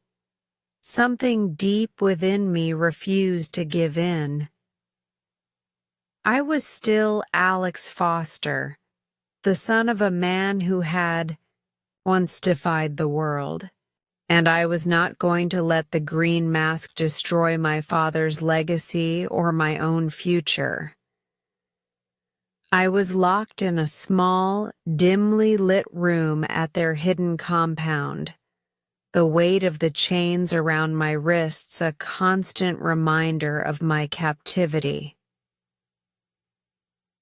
something deep within me refused to give in. I was still Alex Foster, the son of a man who had once defied the world, and I was not going to let the Green Mask destroy my father's legacy or my own future. I was locked in a small, dimly lit room at their hidden compound, the weight of the chains around my wrists a constant reminder of my captivity.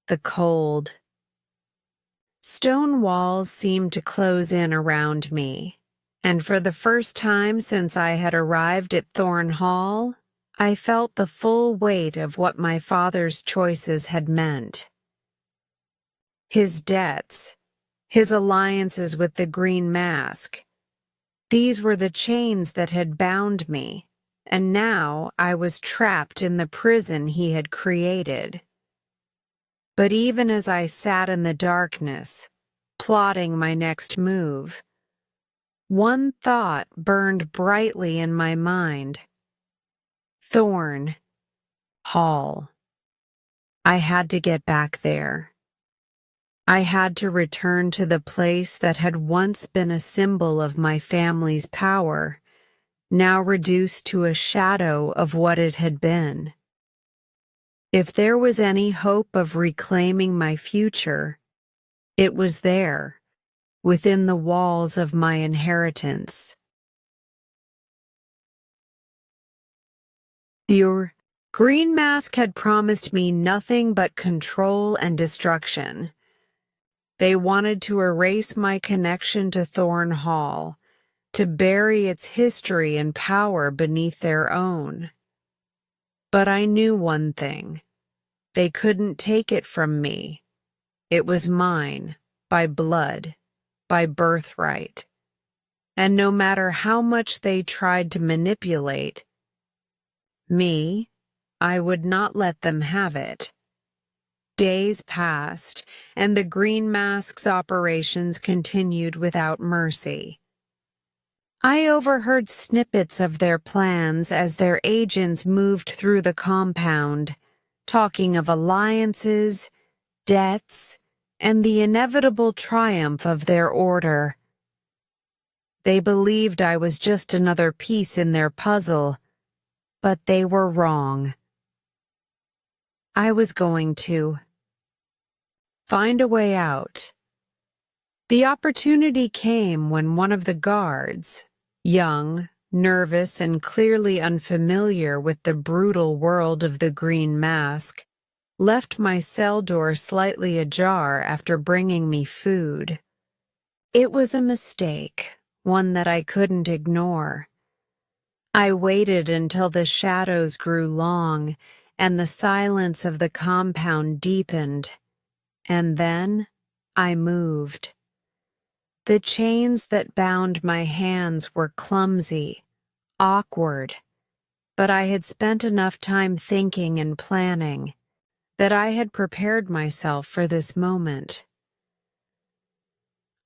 The cold, stone walls seemed to close in around me, and for the first time since I had arrived at Thorn Hall, I felt the full weight of what my father's choices had meant. His debts, his alliances with the Green Mask, these were the chains that had bound me, and now I was trapped in the prison he had created. But even as I sat in the darkness, plotting my next move, one thought burned brightly in my mind. Thorn Hall. I had to get back there. I had to return to the place that had once been a symbol of my family's power, now reduced to a shadow of what it had been. If there was any hope of reclaiming my future, it was there, within the walls of my inheritance. The Green Mask had promised me nothing but control and destruction. They wanted to erase my connection to Thorn Hall, to bury its history and power beneath their own. But I knew one thing. They couldn't take it from me. It was mine, by blood, by birthright. And no matter how much they tried to manipulate me, I would not let them have it. Days passed, and the Green Mask's operations continued without mercy. I overheard snippets of their plans as their agents moved through the compound, talking of alliances, debts, and the inevitable triumph of their order. They believed I was just another piece in their puzzle, but they were wrong. I was going to find a way out. The opportunity came when one of the guards, young, nervous, and clearly unfamiliar with the brutal world of the Green Mask, left my cell door slightly ajar after bringing me food. It was a mistake, one that I couldn't ignore. I waited until the shadows grew long and the silence of the compound deepened, and then I moved. The chains that bound my hands were clumsy, awkward, but I had spent enough time thinking and planning that I had prepared myself for this moment.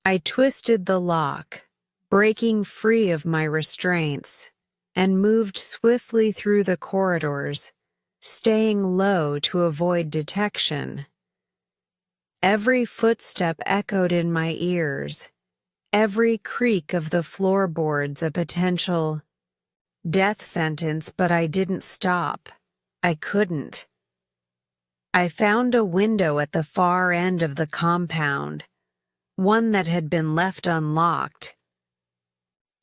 I twisted the lock, breaking free of my restraints, and moved swiftly through the corridors, staying low to avoid detection. Every footstep echoed in my ears, every creak of the floorboards a potential death sentence, but I didn't stop. I couldn't. I found a window at the far end of the compound, one that had been left unlocked.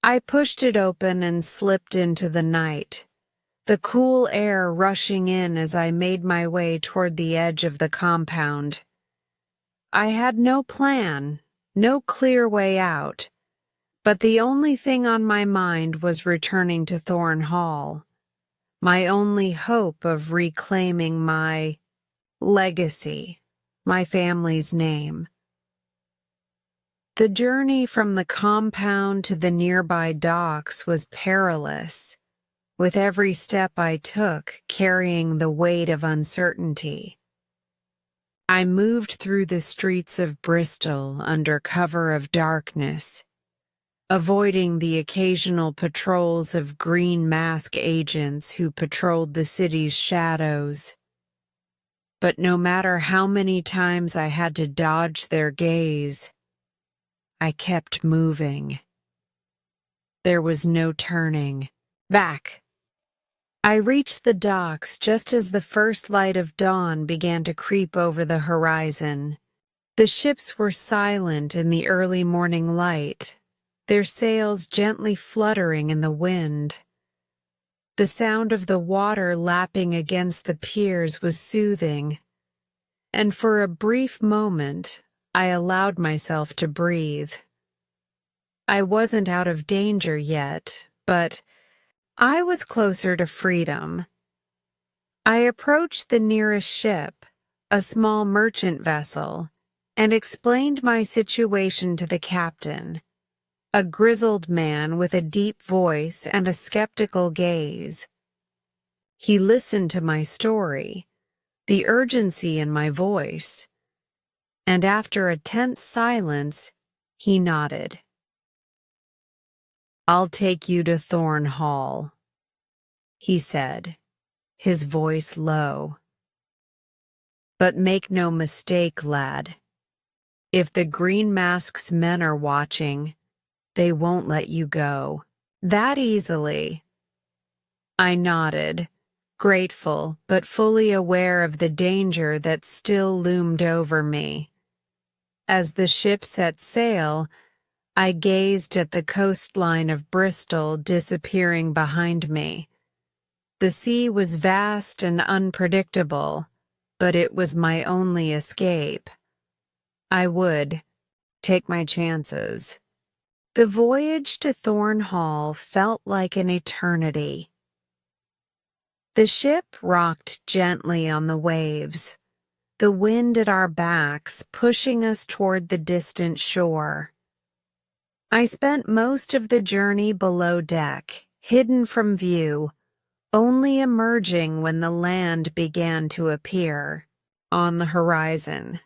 I pushed it open and slipped into the night, the cool air rushing in as I made my way toward the edge of the compound. I had no plan, no clear way out, but the only thing on my mind was returning to Thorn Hall, my only hope of reclaiming my legacy, my family's name. The journey from the compound to the nearby docks was perilous, with every step I took carrying the weight of uncertainty. I moved through the streets of Bristol under cover of darkness, avoiding the occasional patrols of green mask agents who patrolled the city's shadows. But no matter how many times I had to dodge their gaze, I kept moving. There was no turning back. I reached the docks just as the first light of dawn began to creep over the horizon. The ships were silent in the early morning light, their sails gently fluttering in the wind. The sound of the water lapping against the piers was soothing, and for a brief moment I allowed myself to breathe. I wasn't out of danger yet, but I was closer to freedom. I approached the nearest ship, a small merchant vessel, and explained my situation to the captain, a grizzled man with a deep voice and a skeptical gaze. He listened to my story, the urgency in my voice, and after a tense silence, he nodded. "I'll take you to Thorn Hall," he said, his voice low. "But make no mistake, lad. If the Green Mask's men are watching, they won't let you go that easily." I nodded, grateful but fully aware of the danger that still loomed over me. As the ship set sail, I gazed at the coastline of Bristol disappearing behind me. The sea was vast and unpredictable, but it was my only escape. I would take my chances. The voyage to Thorn Hall felt like an eternity. The ship rocked gently on the waves, the wind at our backs pushing us toward the distant shore. I spent most of the journey below deck, hidden from view, only emerging when the land began to appear on the horizon.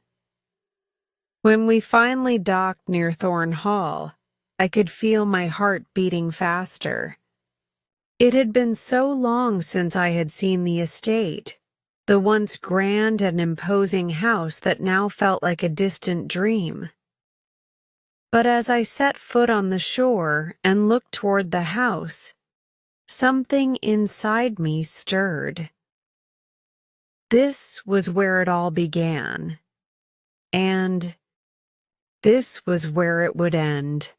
When we finally docked near Thorn Hall, I could feel my heart beating faster. It had been so long since I had seen the estate, the once grand and imposing house that now felt like a distant dream. But as I set foot on the shore and looked toward the house, something inside me stirred. This was where it all began, and this was where it would end.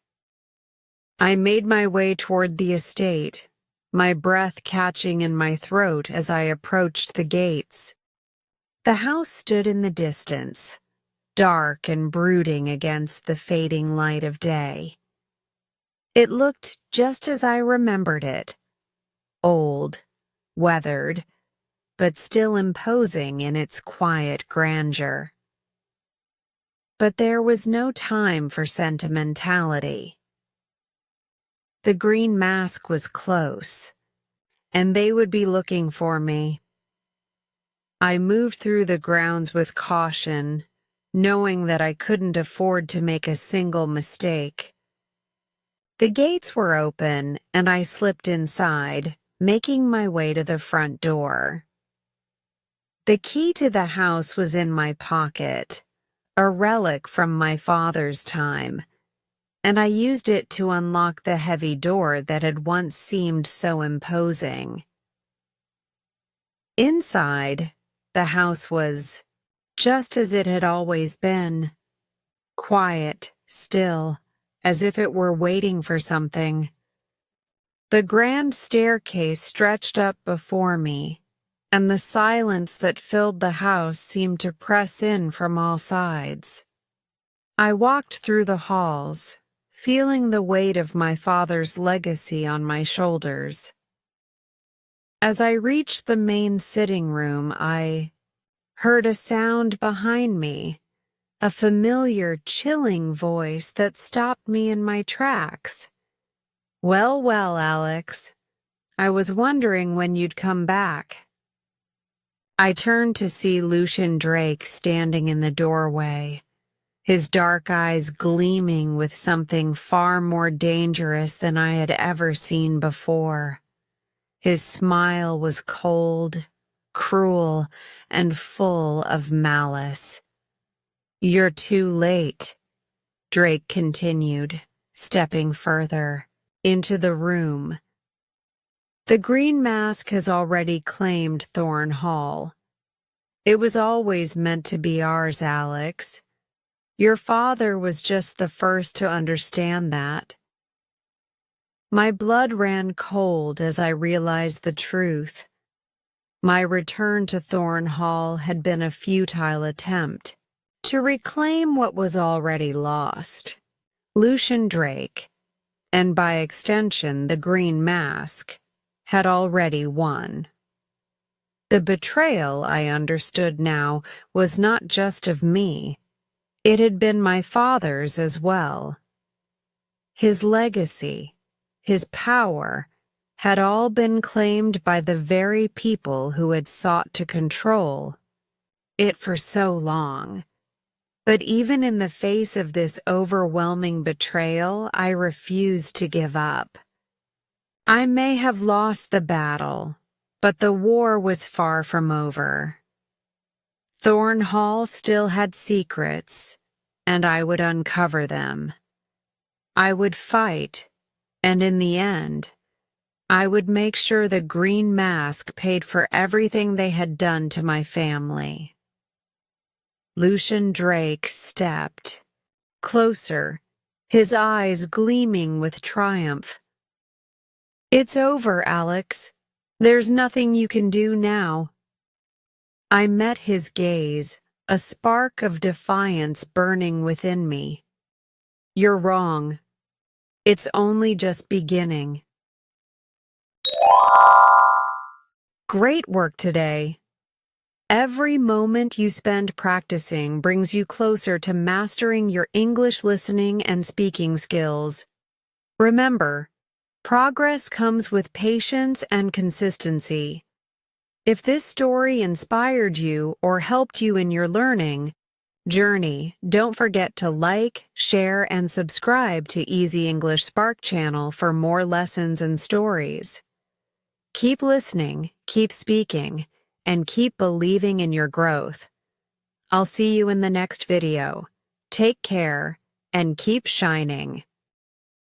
I made my way toward the estate, my breath catching in my throat as I approached the gates. The house stood in the distance, dark and brooding against the fading light of day. It looked just as I remembered it, old, weathered, but still imposing in its quiet grandeur. But there was no time for sentimentality. The Green Mask was close, and they would be looking for me. I moved through the grounds with caution, knowing that I couldn't afford to make a single mistake. The gates were open, and I slipped inside, making my way to the front door. The key to the house was in my pocket, a relic from my father's time, and I used it to unlock the heavy door that had once seemed so imposing. Inside, the house was just as it had always been, quiet, still, as if it were waiting for something. The grand staircase stretched up before me, and the silence that filled the house seemed to press in from all sides. I walked through the halls, feeling the weight of my father's legacy on my shoulders. As I reached the main sitting room, I heard a sound behind me, a familiar, chilling voice that stopped me in my tracks. "Well, well, Alex, I was wondering when you'd come back." I turned to see Lucian Drake standing in the doorway, his dark eyes gleaming with something far more dangerous than I had ever seen before. His smile was cold, cruel, and full of malice. "You're too late," Drake continued, stepping further into the room. "The green mask has already claimed Thorn Hall. It was always meant to be ours, Alex. Your father was just the first to understand that." My blood ran cold as I realized the truth. My return to Thorn Hall had been a futile attempt to reclaim what was already lost. Lucian Drake, and by extension the Green Mask, had already won. The betrayal, I understood now, was not just of me. It had been my father's as well. His legacy, his power, had all been claimed by the very people who had sought to control it for so long. But even in the face of this overwhelming betrayal, I refused to give up. I may have lost the battle, but the war was far from over. Thorn Hall still had secrets, and I would uncover them. I would fight, and in the end, I would make sure the Green Mask paid for everything they had done to my family. Lucian Drake stepped closer, his eyes gleaming with triumph. "It's over, Alex. There's nothing you can do now." I met his gaze, a spark of defiance burning within me. "You're wrong. It's only just beginning." Great work today. Every moment you spend practicing brings you closer to mastering your English listening and speaking skills. Remember, progress comes with patience and consistency. If this story inspired you or helped you in your learning journey, don't forget to like, share, and subscribe to Easy English Spark channel for more lessons and stories. Keep listening, keep speaking, and keep believing in your growth. I'll see you in the next video. Take care and keep shining.